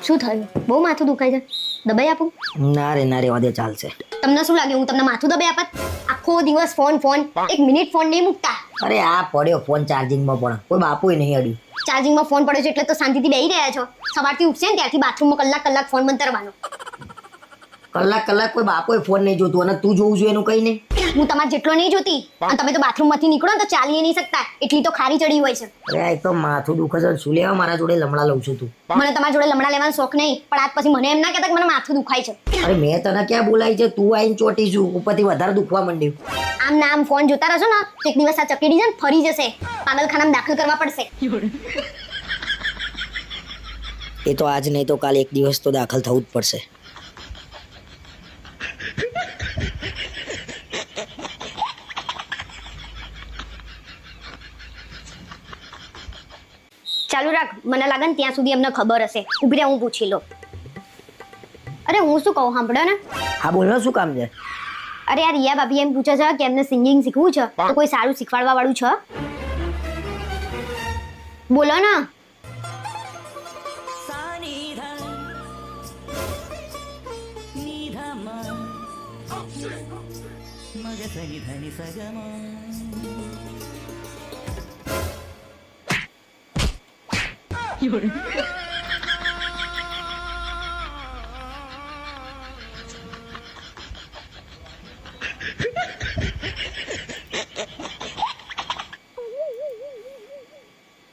શું થયું? બહુ માથું દુખાય છે? દબાઈ આપું? ના રે વાદે ચાલશે. તમને શું લાગે હું તમને માથું દબાઈ આપત? આખો દિવસ ફોન ફોન, એક મિનિટ ફોન નહીં મૂકતા. અરે આ પડ્યો ફોન ચાર્જિંગમાં, પણ કોઈ બાપુય નહીં અડ્યું. ચાર્જિંગમાં ફોન પડ્યો છે એટલે તો શાંતિથી બેહી રહ્યા છો. સવારથી ઉઠશે ને ત્યારથી બાથરૂમમાં કલાક ફોન મંતરવાનો. કલાક કોઈ બાપુય ફોન નહીં જોતું, અને તું જોવું છું એનું કઈ નહીં. હું તમારે જેટલો નહીં જોતી, અને તમે તો બાથરૂમમાંથી નીકળો ને તો ચાલી નહીં શકતા, એટલી તો ખારી ચડી હોય છે. અરે એક તો માથું દુખે છે, શું લેવા મારા જોડે લમડા લઉં છું તું? મને તમારા જોડે લમડા લેવાનો શોખ નહીં, પણ આજ પછી મને એમ ના કહેતા કે મને માથું દુખાય છે. અરે મેં તને ક્યાં બોલાવી છે? તું આઈને ચોટી છું, ઉપરથી વધારે દુખવા માંડ્યું. આમ ના આમ ફોન જોતા રહેશો ને તો એક દિવસ આ ચકેડી છે ને ફરી જશે, પાગલખાનામાં દાખલ કરવા પડશે. એ તો આજ નહીં તો કાલે એક દિવસ તો દાખલ થવું જ પડશે. ચાલુ રાખ, મને લાગે ને ત્યાં સુધી એમને ખબર હશે. ઉભી રહે, હું પૂછી લઉં. અરે હું શું કહું, સાંભળો ને. હા બોલ ને, શું કામ છે? અરે આ રિયા ભાભી એમ પૂછે છે કે એમને સિંગિંગ શીખવું છે, તો કોઈ સારું શીખવાડવા વાળું છે? બોલો ને.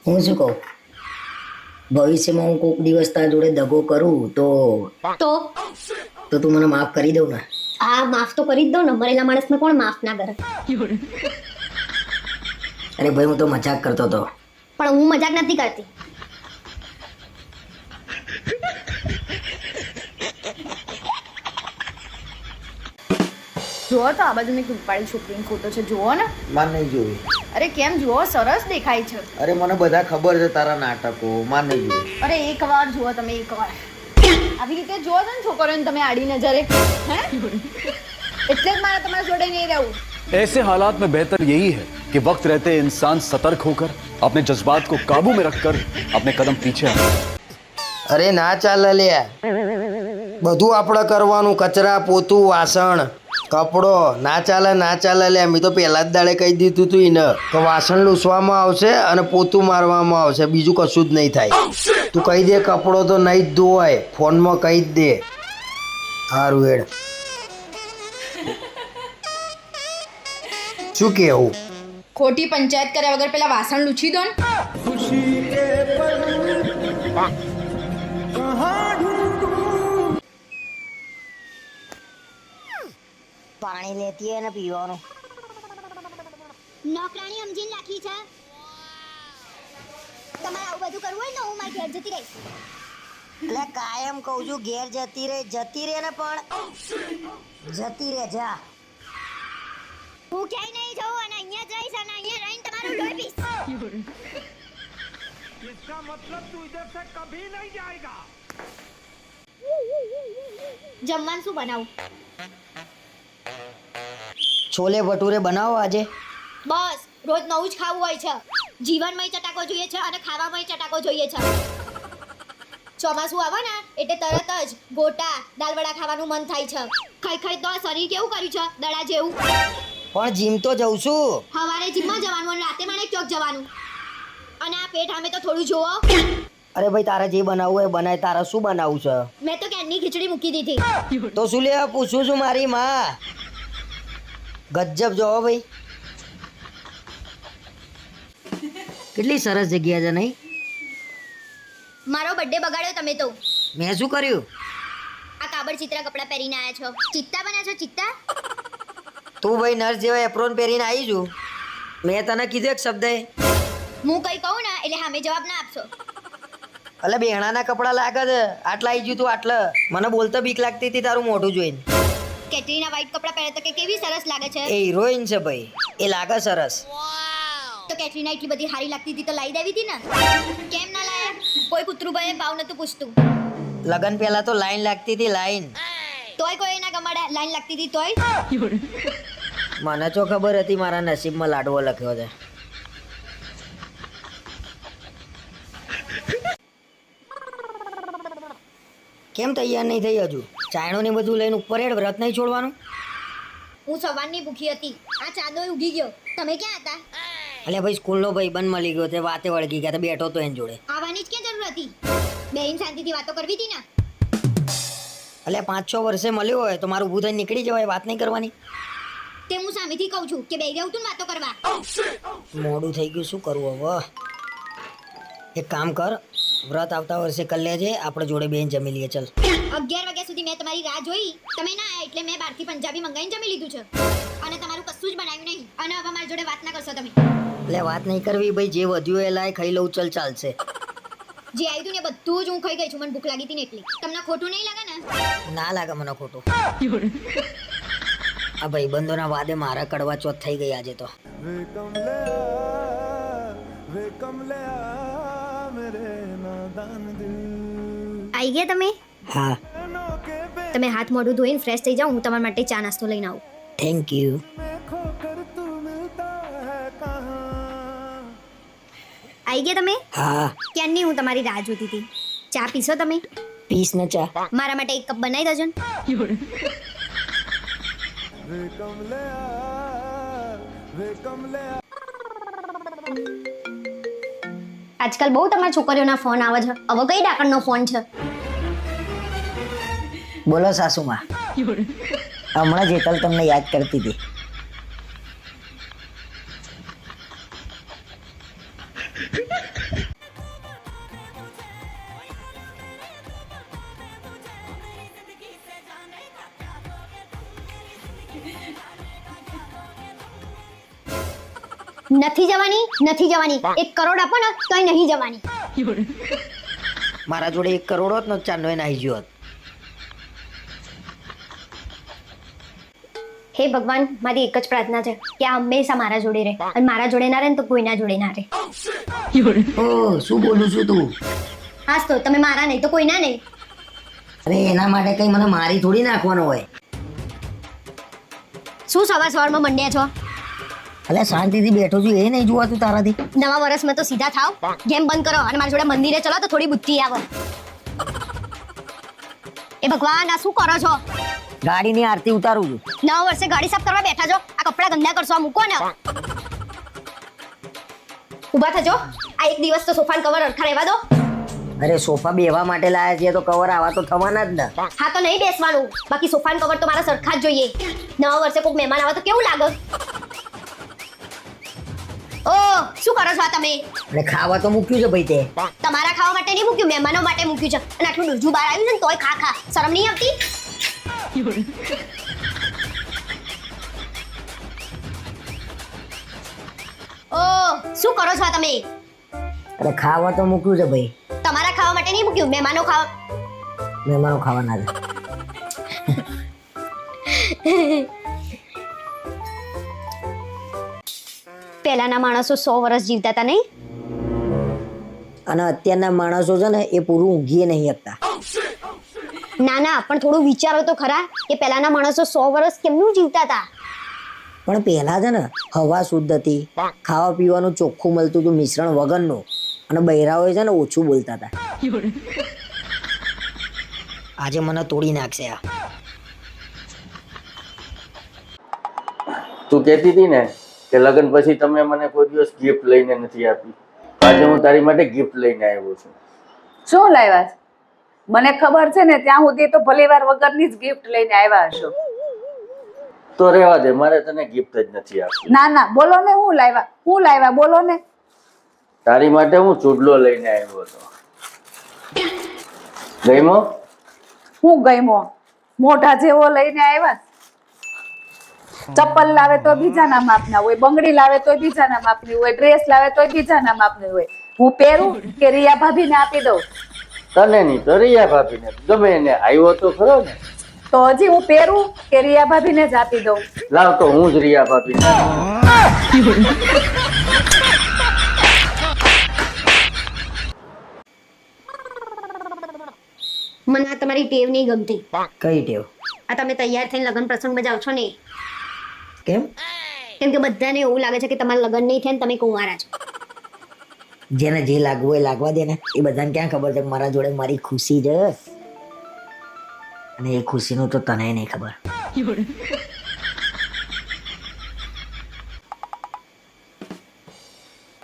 હું શું કહું, ભવિષ્યમાં હું કોઈક દિવસ તારા જોડે દગો કરું તો તું મને માફ કરી દઉં ને? હા, માફ તો કરી જ દો ને, મરેલા માણસને કોણ માફ ના કરે? અરે ભાઈ હું તો મજાક કરતો હતો. પણ હું મજાક નથી કરતી. જુઓ તો આ બાજુ મેં રૂપાળી છોકરીનો ફોટો છે, જુઓ ને. માર નહીં જોવી. અરે કેમ, જુઓ સરસ દેખાય છે. અરે મને બધા ખબર છે તારા નાટકો, માર નહીં જોવી. અરે એકવાર જુઓ તમે, એકવાર આવી રીતે જુઓ છો ને છોકરીઓને તમે આડી નજરે, હે એટલે જ મારે તમારા જોડે નહીં રહેવું. ऐसे हालात में बेहतर यही है कि वक्त रहते इंसान सतर्क होकर अपने जज्बात को काबू में रखकर अपने कदम पीछे हटाए. અરે ના ચાલે લ્યા, બધું આપણે કરવાનું, કચરા પોતું વાસણ કપડો. ના ચાલે લ્યા. મેં તો પહેલા જ દાડે કહી દીધું તું એને કે વાસણ લૂસવામાં આવશે અને પોતું મારવામાં આવશે, બીજું કશું જ નહીં થાય. તું કહી દે કપડો તો નહીં જ ધોવાય, ફોનમાં કહી જ દે. સારું હેડ. શું કેવું? ખોટી પંચાયત કર્યા વગર પેલા વાસણ લૂછી દો ને. પાણી લેતી હોય ને પીવાનું. નોકરાણી સમજીને રાખી છે. તમારે આવું બધું કરવું હોય ને હું મારી ઘેર જતી રહીશ. એટલે કાયમ કહું છું ઘેર જતી રહે ને, પણ જતી રહે જા. હું ક્યાંય નહીં જઉં અને અહીંયા જ રહીશ અને અહીંયા રહીને તમારું લોહી પીશ. इसका मतलब तू इधर से कभी नहीं जाएगा. જમવાનું શું બનાવું? છોલે ભટુરે બનાવો આજે. બસ રોજ નવું જ ખાવું હોય છે. જીવનમાં ચટાકો જોઈએ છે અને ખાવામાં ચટાકો જોઈએ છે. ચોમાસું આવે ને એટલે તરત જ ગોટા દાલવડા ખાવાનું મન થાય છે. ખાઈ તો આ શરીર કેવું કર્યું છે, દડા જેવું. પણ જીમ તો જઉં છું. સવારે જીમમાં જવાનું અને રાતે માણે ચોક જવાનું. અને આ પેટ સામે તો થોડું જોવો. અરે ભાઈ તારે જે બનાવવું હોય બનાય. તારે શું બનાવવું છે? મેં તો કેનની ખીચડી મૂકી દીધી. તો શું લેવા પૂછું છું મારી માં. ગજબ જો ભાઈ, કેટલી સરસ જગ્યા છે નહીં? મારો બર્થડે બગાડ્યો તમે તો. મેં શું કર્યું? આ કાબડ ચિત્ર કપડાં પહેરીને આવ્યા છો. ચિત્તા બન્યા છો, ચિત્તા. તું ભાઈ નર્સ જેવા એપ્રોન પહેરીને આવી છું. મેં તને કીધું એક શબ્દ હું કઈ કહું ને એટલે સામે જવાબ ના આપશો. એટલે બેહણાના કપડા લાગે છે. આટલા આવી ગયું તું આટલા. મને બોલતા બીક લાગતી હતી તારું મોઢું જોઈને. કેટરીના વ્હાઈટ કપડાં પહેરે તો કે કેવી સરસ લાગે છે. એ હિરોઈન છે ભાઈ, એ લાગે સરસ. તો કેટરીના એટલી બધી સારી લાગતી હતી તો લાવી દેવી હતી ને. કેમ ના લાયા? કોઈ કૂતરું ભાઈ ભાવ નતું પૂછતું. લગન પહેલા તો લાઈન લાગતી હતી, લાઈન. તોય કોઈ ના ગમાડે, લાઈન લાગતી હતી તોય. મને તો ખબર હતી મારા નસીબમાં લાડવો લખ્યો છે. કેમ તૈયાર નહીં થઈ હજુ? ચાયણો ને બધું લઈને ઉપર હેડ, વ્રત નહીં છોડવાનું? હું સવારની ભૂખી હતી, આ ચાંદો ઉગી ગયો. તમે ક્યાં હતા? અલ્યા ભાઈ, સ્કૂલનો ભાઈબંધ મળી ગયો, તે વાતે વળગી ગયા, તો બેઠો તો એની જોડે. આવવાની જ ક્યાં જરૂર હતી? બેન શાંતિથી વાતો કરવી હતી ને. અલ્યા 5-6 વર્ષે મળ્યો હોય તો મારું ઊભું થઈને નીકળી જવાય, વાત નહીં કરવાની. તે હું સામેથી કહું છું કે બેહી રહું તું વાતો કરવા. મોડું થઈ ગયું, શું કરવું હવે? એક કામ કર, વ્રત આવતા વર્ષે કરી લેજે, આપણે જોડે બેન જમી લઈએ. ચલ. 11 વાગ્યા સુધી મેં તમારી રાહ જોઈ, તમે ના આયા એટલે મેં બહારથી પંજાબી મંગાવીને જમી લીધું છે. અને તમારું કશું જ બનાવ્યું નહીં. અને હવે મારી જોડે વાત ના કરશો તમે. એટલે વાત નહીં કરવી ભાઈ, જે વધ્યું એ લાય, ખાઈ લઉં, ચલ ચાલશે. જે આવ્યું હતું ને બધું જ હું ખાઈ ગઈ છું, મને ભૂખ લાગી હતી ને એટલે. તમને ખોટું નહીં લાગે ને? ના લાગે મને ખોટું. આ ભાઈબંધોના વાદે મારા કડવા ચોથ થઈ ગઈ આજે તો. આવી ગયા તમે? હા, તમે હાથ મોઢું ધોઈને ફ્રેશ થઈ જાઓ, હું તમારા માટે ચા નાસ્તો લઈને આવું. Thank you. આવી ગયા તમે? હા, ક્યારની હું તમારી રાહ જોતી હતી. ચા પીશો તમે? પીસ ને ચા. મારા માટે એક કપ બનાવી દેજો ને. આજકાલ બહુ તમારા છોકરીઓના ફોન આવે છે. હવે કઈ ડાકણનો ફોન છે? બોલો સાસુમાં. હમણાં જેતલ તમને યાદ કરતી હતી. નથી જવાની, નથી જવાની. 1 કરોડ આપો ને તોય નહીં જવાની. મારા જોડે 1 કરોડ હોત ને ચાંદોય નાહી ગયો હોત. હે ભગવાન, મારી એક જ પ્રાર્થના છે કે આ હંમેશા મારા જોડે રહે. અને મારા જોડે ના રહે ને તો કોઈના જોડે ના રહે. ઓ, શું બોલું છું તું? હાસ તો તમે મારા નહીં તો કોઈના નહીં. અરે એના માટે કઈ મને મારી થોડી નાખવાનો હોય. શું સવારમાં મંડ્યા છો? અલ્યા શાંતિથી બેઠો છું, એ નહીં જોવાતું તારાથી? નવા વર્ષમાં તો સીધા થાવ, ગેમ બંધ કરો અને મારી જોડે મંદિરે ચલો તો થોડી બુદ્ધિ આવે. એ ભગવાન, આ શું કરો છો? ગાડીની આરતી ઉતારું છું. નવા વર્ષે ગાડી સાફ કરવા બેઠા છો, આ કપડા ગંદા કરશો, આ મૂકો ને. ઊભા થજો. આ એક દિવસ તો સોફાન કવર અડખા રહેવા દો. અરે સોફા બેવા માટે લાયા છે તો કવર આવા તો થવાના જ ને. હા તો નહીં બેસવાનું, બાકી સોફાન કવર તો મારા સરખા જ જોઈએ. નવા વર્ષે કોઈક મહેમાન આવે તો કેવું લાગે? ઓ, શું કરો છો આ તમે? અને ખાવા તો મૂક્યું છે ભાઈ તે. તમારા ખાવા માટે નહીં મૂક્યું, મહેમાનો માટે મૂક્યું છે. અને આટલું દૂધું બહાર આવ્યું છે ને તોય ખા ખા. શરમ નહીં આવતી? ઓ, શું કરો છો આ તમે? અરે ખાવા તો મૂક્યું છે ભાઈ. તમારા ખાવા માટે નહીં મૂક્યું, મહેમાનો ખાવા. મહેમાનો ખાવાના છે. પહેલાના માણસો 100 વર્ષ જીવતા હતા નહીં? અને અત્યારના માણસો છે ને એ પૂરું ઊંઘીએ નહીં શકતા. ના ના, પણ થોડું વિચારો તો ખરા કે પહેલાના માણસો 100 વર્ષ કેમનું જીવતા હતા. પણ પહેલા છે ને હવા શુદ્ધ હતી, ખાવા પીવાનું ચોખ્ખું મળતું હતું મિશ્રણ વગરનું, અને બૈરાઓ છે ને ઓછું બોલતા હતા. આજે મને તોડી નાખશે આ. તું કહેતી હતી ને કે લગ્ન પછી તમે મને કોઈ દિવસ ગિફ્ટ લઈને નથી આપી. આજે હું તારી માટે ગિફ્ટ લઈને આવ્યો છું. શું લાવ્યા છે? મને ખબર છે ને ત્યાં સુધી તો ભલીવાર વગરની જ ગિફ્ટ લઈને આવ્યા હશો. તો રહેવા દે, મારે તને ગિફ્ટ જ નથી આપી. ના ના, બોલો ને, હું લાવ્યા બોલો ને. તારી માટે હું ચૂડલો લઈને આવ્યો હતો. ગઈમો? હું ગઈમો? મોઢા જેવો લઈને આવ્યા. ચપ્પલ લાવે તો બીજાના માપના હોય, બંગડી લાવે તો બીજાના માપની હોય, ડ્રેસ લાવે તો બીજાના માપની હોય. હું પહેરું કે રિયા ભાભીને આપી દઉં? તને નહીં તો રિયા ભાભીને, ગમે એને. આવ્યો તો ખરો ને? તો હજી હું પહેરું કે રિયા ભાભીને જ આપી દઉં? લાવ તો હું જ રિયા ભાભીને. મને આ તમારી ટેવ નહીં ગમતી. કઈ ટેવ? આ તમે તૈયાર થઈને લગ્ન પ્રસંગમાં જાઓ છો ને, કેમ? કેમ કે બધાને એવું લાગે છે કે તમારા લગ્ન નહીં થાય ને તમે કુંવારા છો. જેને જે લાગવું હોય લાગવા દે ને. એ બધાને ક્યાં ખબર છે કે મારા જોડે મારી ખુશી છે. અને એ ખુશીનું તો તને નહીં ખબર.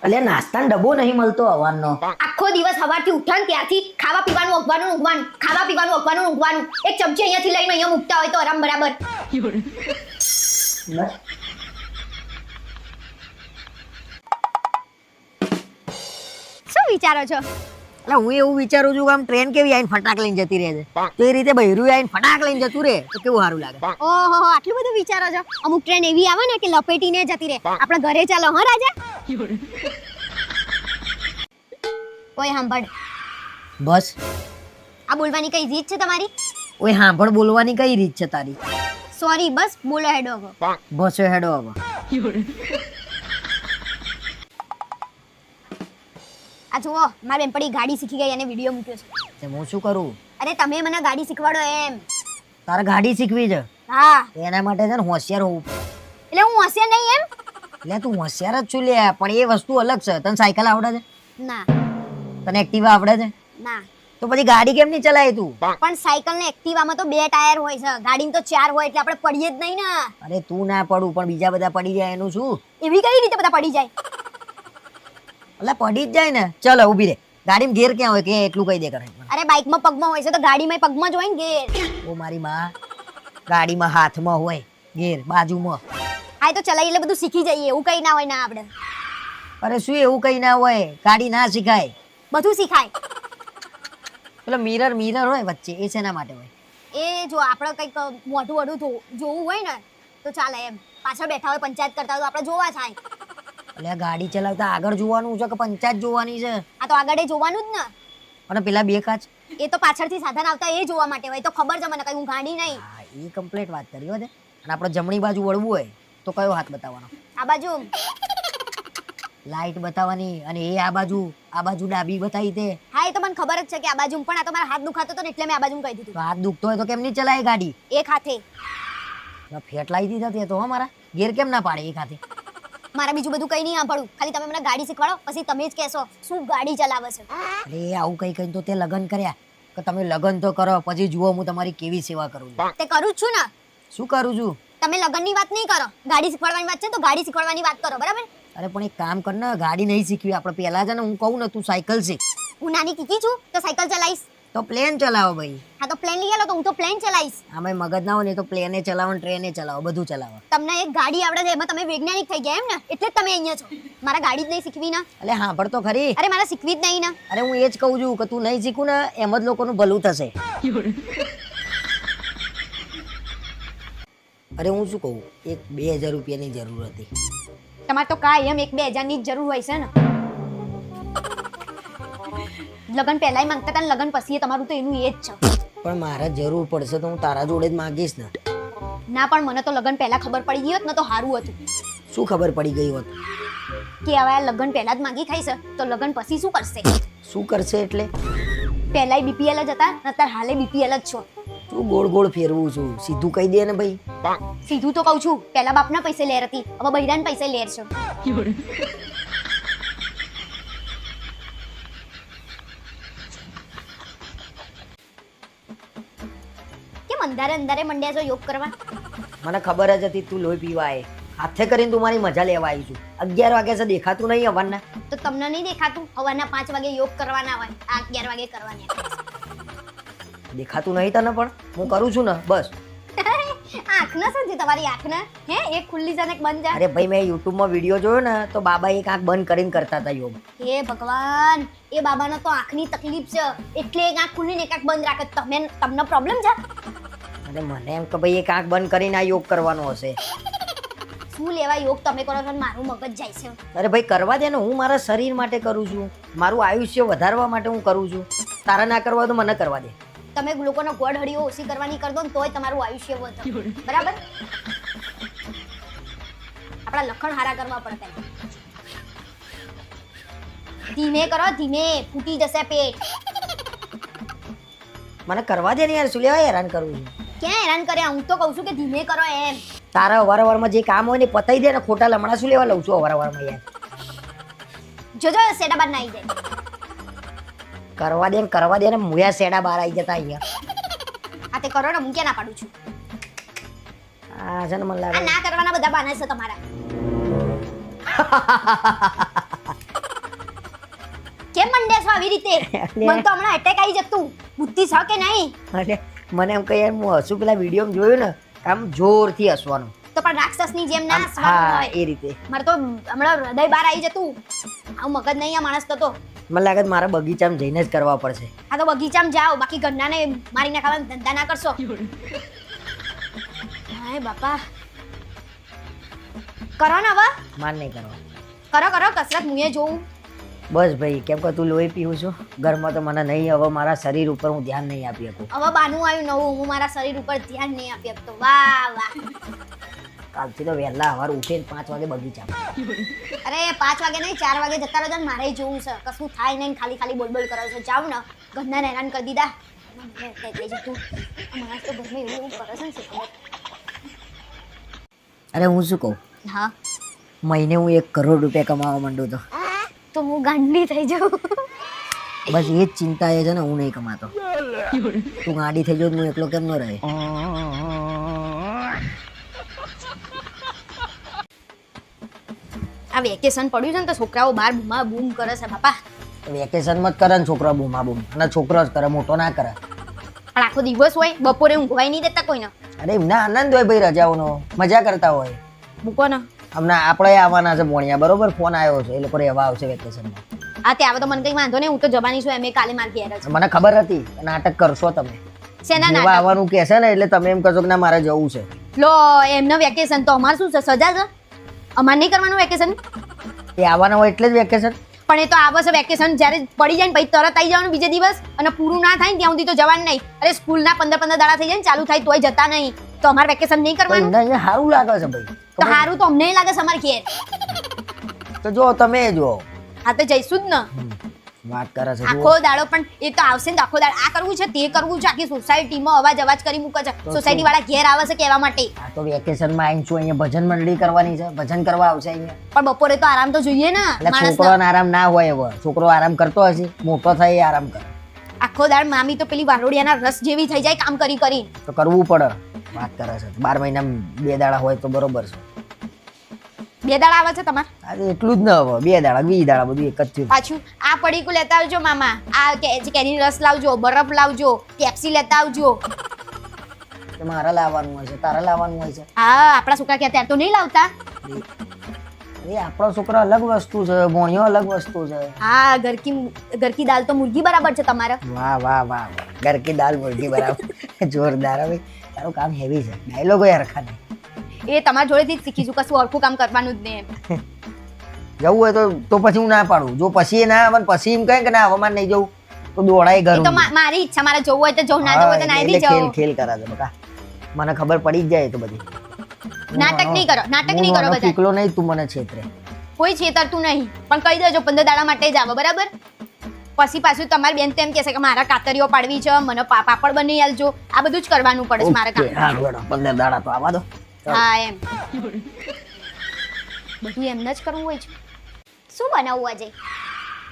અલ્યા નાસ્તાનો ડબ્બો નહીં મળતો હવાનો. આખો દિવસ સવારથી ઉઠાણ ત્યારથી ખાવા પીવાનું ઊંઘવાનું ઊંઘવાનું ખાવા પીવાનું ઊંઘવાનું ઊંઘવાનું એક ચમચી અહીંયાથી લઈને અહીંયા મૂકતા હોય તો આરામ બરાબર. શું વિચારો છો? એટલે હું એવું વિચારું છું કે આમ ટ્રેન કેવી આવીને ફટાક લઈને જતી રહે છે, તો એ રીતે બૈરું આવીને ફટાક લઈને જતું રહે તો કેવું સારું લાગે. ઓહો આટલું બધું વિચારો છો? અમુક ટ્રેન એવી આવે ને કે લપેટીને જતી રહે. આપણે ઘરે ચાલો હા રાજા. ઓય સાંભળ, બસ આ બોલવાની કઈ રીત છે તમારી? ઓય સાંભળ બોલવાની કઈ રીત છે તારી? સોરી બસ બોલો હેડો હવે. બસ હેડો હવે. આ જુઓ મારી બેનપણી ગાડી શીખી ગઈ અને વિડીયો મૂક્યો છે. તે હું શું કરું? અરે તમે મને ગાડી શીખવાડો એમ. તારે ગાડી શીખવી છે? હા એના માટે છે ને હોશિયાર હોવું પડે. એટલે હું હોશિયાર નહીં એમ? એટલે તું હોશિયાર જ છું લે, પણ એ વસ્તુ અલગ છે. તને સાયકલ આવડે છે? ના તને એક્ટિવા આવડે છે? ના. તો પછી ગાડી કેમ નહીં ચલાય તું? પણ સાયકલ ને એક્ટિવામાં તો 2 ટાયર હોય છે, ગાડીમાં તો 4 હોય એટલે આપણે પડીએ જ નહીં ને. અરે તું ના પડું પણ બીજા બધા પડી જાય એનું શું? એવી કઈ રીતે બધા પડી જાય? એટલે પડી જ જાય ને. ચલો ઊભી રે. ગાડીમાં ગેર ક્યાં હોય કે એટલું કહી દે કરે. અરે બાઇકમાં પગમાં હોય છે તો ગાડીમાં પગમાં જ હોય ને ગેર. ઓ મારી માં, ગાડીમાં હાથમાં હોય ગેર, બાજુમાં. હા તો ચલાવી એટલે બધું શીખી જઈએ એવું કઈ ના હોય ના આપણે. અરે શું એવું કઈ ના હોય? ગાડી ના શીખાય. બધું શીખાય. પેલો મિરર હોય વચ્ચે, એ શેના માટે હોય? એ જો આપણે કંઈક મોઢું વઢું જોવું હોય ને તો ચાલે એમ. પાછળ બેઠા હોય પંચાયત કરતા હોય તો આપણે જોવા થાય. એટલે ગાડી ચલાવતા આગળ જોવાનું છે કે પંચાયત જોવાની છે? આ તો આગળ જોવાનું જ ને. અને પેલા બે કાચ? એ તો પાછળથી સાધન આવતા એ જોવા માટે હોય. તો ખબર છે મને કઈ હું ગાડી નહીં. હા એ કમ્પ્લીટ વાત કરી હો તે. અને આપણે જમણી બાજુ વળવું હોય તો કયો હાથ બતાવવાનો? આ બાજુ. લાઈટ બતાવવાની. અને એ આ બાજુ ડાબી બતાવી તે. હા એ તો મને ખબર જ છે કે આ બાજુ, પણ આ તો મારા હાથ દુખાતો હતો ને એટલે મેં આ બાજુ કહી દીધું. તો હાથ દુખતો હોય તો કેમ નહીં ચલાય ગાડી? એક હાથે. ફેટ લાવી દીધા તે તો મારા ગેર કેમ ના પાડે એક હાથે? મારા બીજું બધું કઈ નહીં સાંભળું, ખાલી તમે મને ગાડી શીખવાડો પછી તમે જ કહેશો શું ગાડી ચલાવે છે. અરે આવું કઈ કઈ તો તે લગન કર્યા કે તમે લગન તો કરો પછી જુઓ હું તમારી કેવી સેવા કરું છું. તે કરું જ છું ને. શું કરું છું? તમે લગનની વાત નહીં કરો, ગાડી શીખવાડવાની વાત છે તો ગાડી શીખવાડવાની વાત કરો બરાબર. અરે પણ એક કામ કર ને, ગાડી નહીં શીખવી આપણે. પહેલા છે ને હું કહું ને તું સાયકલ શીખ. હું નાની કીકી છું તો સાયકલ ચલાવીશ. તો પ્લેન ચલાવો ભાઈ. હા તો પ્લેન લઈ આલો તો હું તો પ્લેન ચલાવીશ. આમાં મગજ ના હોય ને તો પ્લેને ચલાવો ને ટ્રેને ચલાવો, બધું ચલાવો. તમને એક ગાડી આવડે છે એમાં તમે વૈજ્ઞાનિક થઈ ગયા એમ ને, એટલે જ તમે અહીંયા છો. મારા ગાડી જ નહીં શીખવી ને. એટલે સાંભળ તો ખરી. અરે મારા શીખવી જ નહીં ને. અરે હું એ જ કહું છું કે તું નહીં શીખું ને એમ જ લોકોનું ભલું થશે. અરે હું શું કહું, એક 2000 રૂપિયાની જરૂર હતી. તમારે તો કાયમ 1-2 હજારની જ જરૂર હોય છે ને. લગન પહેલાય માંગતા હતા ને લગન પછી તમારું તો એનું એ જ છે. પણ મારા જરૂર પડશે તો હું તારા જોડે જ માંગીશ ને. ના પણ મને તો લગન પહેલા ખબર પડી ગઈ હોત ને તો સારું હતું. શું ખબર પડી ગઈ હોત? કે હવે આ લગન પહેલા જ માંગી ખાઈ છે તો લગન પછી શું કરશે? શું કરશે એટલે? પહેલાય બીપીએલ જ હતા ને અત્યારે હાલે બીપીએલ જ છો. તું ગોળ ગોળ ફેરવું છું, સીધું કહી દે ને ભાઈ. સીધું તો કહું છું, પહેલા બાપના પૈસે લેર હતી, હવે બૈરાના પૈસે લેર છે. કેમ અંધારે મંડ્યા છો યોગ કરવા? મને ખબર જ હતી તું લોહી પીવા આય. હાથે કરીને તું મારી મજા લેવા આવી છું. 11 વાગ્યા છે દેખાતું નહીં હવારના? તો તમને નહીં દેખાતું સવારના 5 વાગે યોગ કરવાના હોય, આ 11 વાગે કરવાના. દેખાતું નહીં તને પણ હું કરું છું ને બસ. આંખના શું છે તમારી આંખના? હે એક ખુલ્લી છે ને એક બંધ છે. અરે ભાઈ મેં યુટ્યુબમાં વિડીયો જોયો ને તો બાબા એક આંખ બંધ કરીને કરતા હતા યોગ. હે ભગવાન, એ બાબાને તો આંખની તકલીફ છે એટલે એક આંખ ખુલ્લી ને એક આંખ બંધ રાખે. તમને પ્રોબ્લેમ છે? અરે મને એમ કે ભાઈ એક આંખ બંધ કરીને આ યોગ કરવાનો હશે. શું લેવા યોગ તમે કરો છો ને મારું મગજ જાય છે. અરે ભાઈ કરવા દે ને, હું મારા શરીર માટે કરું છું, મારું આયુષ્ય વધારવા માટે હું કરું છું. તારા ના કરવા તો મને કરવા દે. તમે લોકોનો ગોળ હળીઓ ઓછી કરવાની કર દો ને તોય તમારું આયુષ્ય વધે બરાબર. આપણા લખણ હારા કરવા પડે. ધીમે કરો, ધીમે, ફૂટી જશે પેટ. મને કરવા દે ને યાર, શું લેવા હેરાન કરું છું? ક્યાં હેરાન કર્યા? હું તો કહું છું કે ધીમે કરો એમ. તારા અવારવારમાં જે કામ હોય ને પતાઈ દે ને, ખોટા લમણા શું લેવા લઉં છું અવારવારમાં યાર. જોજો સેડા બાદ ના આવી જાય. કરવા દે ને મુયા સેડા બહાર આવી જતા અહીંયા. આ તે કરો ને, હું ક્યાં ના પાડું છું. આ છે ને મને આ લાગે ના કરવાના બધા બહાના છે તમારા. કેમ મંડ્યા છો આવી રીતે? મને તો હમણાં એટેક આવી જતું. બુદ્ધિ છે કે નહીં? અરે મને એમ કહે યાર હું હસું પેલા વિડીયો જોયું ને આમ જોરથી હસવાનું. તો પણ રાક્ષસની જેમ ના આમ, હસવાનું હા હોય. એ રીતે મારે તો હમણાં હૃદય બહાર આવી જતું. આવું મગજ નહીં આ માણસ તો. મને લાગે છે મારા બગીચામાં જઈને જ કરવા પડશે. આ તો બગીચામાં જાઓ, બાકી ઘરનાને મારી નાખવાના ધંધા ના કરશો. હાય બાપા, કરો ને હવે. માન નહીં કરવા. કરો કરો કસરત, હું એ જોઉં. બસ ભાઈ, કેમ કે તું લોહી પીવું છું ઘરમાં તો મને નહીં, હવે મારા શરીર ઉપર હું ધ્યાન નહીં આપી શકું. હવે બાનું આવ્યું નવું, હું મારા શરીર ઉપર ધ્યાન નહીં આપી શકતો. વાહ વાહ. કાલથી તો વહેલા સવાર ઉઠીને 5 વાગે બગીચામાં. અરે 5 વાગે નહીં, 4 વાગે જતા રહો. મારે જોવું છે, કશું થાય નહીં, ખાલી ખાલી બોલ બોલ કરો છો. જાવ ને, ઘરના હેરાન કરી દીધા. મને કઈ કઈ જતું. આ માણસ તો ઘરમાં એવું એવું કરે છે ને, શું ખબર. અરે હું શું કહું, હા મહિને હું 1 કરોડ રૂપિયા કમાવા માંડું તો હું ગાંડી થઈ જાઉં. બસ એ જ ચિંતા એ છે ને, હું નહીં કમાતો. તું ગાડી થઈ જાવ, હું એકલો કેમ ન રહે. આ વેકેશન પડ્યું છે ને તો છોકરાઓ બાર બૂમા બૂમ કરે છે બાપા. વેકેશનમાં જ કરે ને છોકરા બૂમા બૂમ, અને છોકરો જ કરે, મોટો ના કરે. પણ આખો દિવસ હોય, બપોરે ઊંઘવાય નહીં દેતા કોઈને. અરે એમના આનંદ હોય ભાઈ, રજાઓનો મજા કરતા હોય. મૂકો ને. હમણાં આપણે આવવાના છે ભોણિયા, બરોબર? ફોન આવ્યો છે, એ લોકો રહેવા આવશે વેકેશનમાં. આ તે આવે તો મને કઈ વાંધો નહીં, હું તો જવાની છું. એમ કાલે માર ઘેર જ. મને ખબર હતી નાટક કરશો તમે. શેના જેવા નાટક? આવવાનું કહેશે ને એટલે તમે એમ કહેશો કે ના મારે જવું છે. લો એમને વેકેશન તો અમાર શું છે, સજા છે. અમાર નહીં કરવાનું વેકેશન. એ આવવાના હોય એટલે જ વેકેશન. પણ એ તો આવે છે વેકેશન જ્યારે પડી જાય ને પછી તરત આવી જવાનું બીજે દિવસ, અને પૂરું ના થાય ને ત્યાં સુધી તો જવાનું નહીં. અરે સ્કૂલના 15 દાડા થઈ જાય ને ચાલુ થાય તોય જતા નહીં, તો અમારે વેકેશન નહીં કરવાનું. એમને અહીંયા સારું લાગે છે ભાઈ. તો સારું તો અમને લાગે છે અમારે ઘેર. તો જો તમે જો હા તો જઈશું જ ને. વાત કરે છે આખો દાડો પણ એ તો આવશે ને, આખો દાડો આ કરવું છે તે કરવું છે. આખી સોસાયટીમાં અવાજ અવાજ કરી મૂકે છે. સોસાયટી વાળા ઘેર આવે છે કહેવા માટે. આ તો વેકેશનમાં આવીશું, અહીંયા ભજન મંડળી કરવાની છે, ભજન કરવા આવશે અહીંયા. પણ બપોરે તો આરામ તો જોઈએ ને એટલે માણસને. છોકરોને આરામ ના હોય. હવે છોકરો આરામ કરતો હશે, મોટો થાય એ આરામ કરે. આખો દાડ મામી તો પેલી વારોડિયાના રસ જેવી થઈ જાય કામ કરી કરી. તો કરવું પડે. વાત કરે છે 12 મહિનામાં 2 દાડા હોય તો બરોબર છે. 2 દાડા આવે છે તમારે આજે એટલું જ ન હવે, 2 દાડા 20 દાડા બધું એક જ થયું. પાછું આ પડીકું લેતા આવજો મામા. આ કેરીનો રસ લાવજો, બરફ લાવજો, પેપ્સી લેતા આવજો. કે મારે લાવવાનું હોય છે, તારે લાવવાનું હોય છે. હા આપણા છોકરા ક્યાં ત્યારે તો નહીં લાવતા. એ આપણો છોકરો અલગ વસ્તુ છે, ભોણિયો અલગ વસ્તુ છે. હા ઘર કી દાલ તો મુર્ગી બરાબર છે તમારે. વાહ વાહ વાહ વાહ. ઘર કી દાલ મુર્ગી બરાબર. જોરદાર. હવે તારું કામ હેવી છે, ડાયલોગો યાર ખાને. એ તમારા જોડેથી જ શીખીશું, કશું હરખું કામ કરવાનું જ નહીં. જવું હોય તો પછી હું ના પાડું. જો પછી એ ના આવે ને પછી એમ કહે કે ના હવે મારે નહીં જવું તો દોડાય ઘર. એ તો મારી ઈચ્છા, મારે જવું હોય તો જવું, ના જવું હોય તો ના બી ખેલ જવું. ખેલ કરા છે બકા, મને ખબર પડી જ જાય તો બધી. નાટક નહીં કરો, નાટક નહીં કરો બધા. પીકલો નહીં તું મને છેતરે. કોઈ છેતરતું નહીં, પણ કહી દેજો 15 દાડા માટે જ આવો, બરાબર? પછી પાછું તમારી બેન તેમ કહેશે કે મારા કાતરીઓ પાડવી છે, મને પાપડ બની આલજો. આ બધું જ કરવાનું પડે છે મારે કામ. ઓકે, હારું હેડો, 15 દાડા તો આવવા દો. હા એમ બધું એમને જ કરવું હોય છે. શું બનાવવું આજે?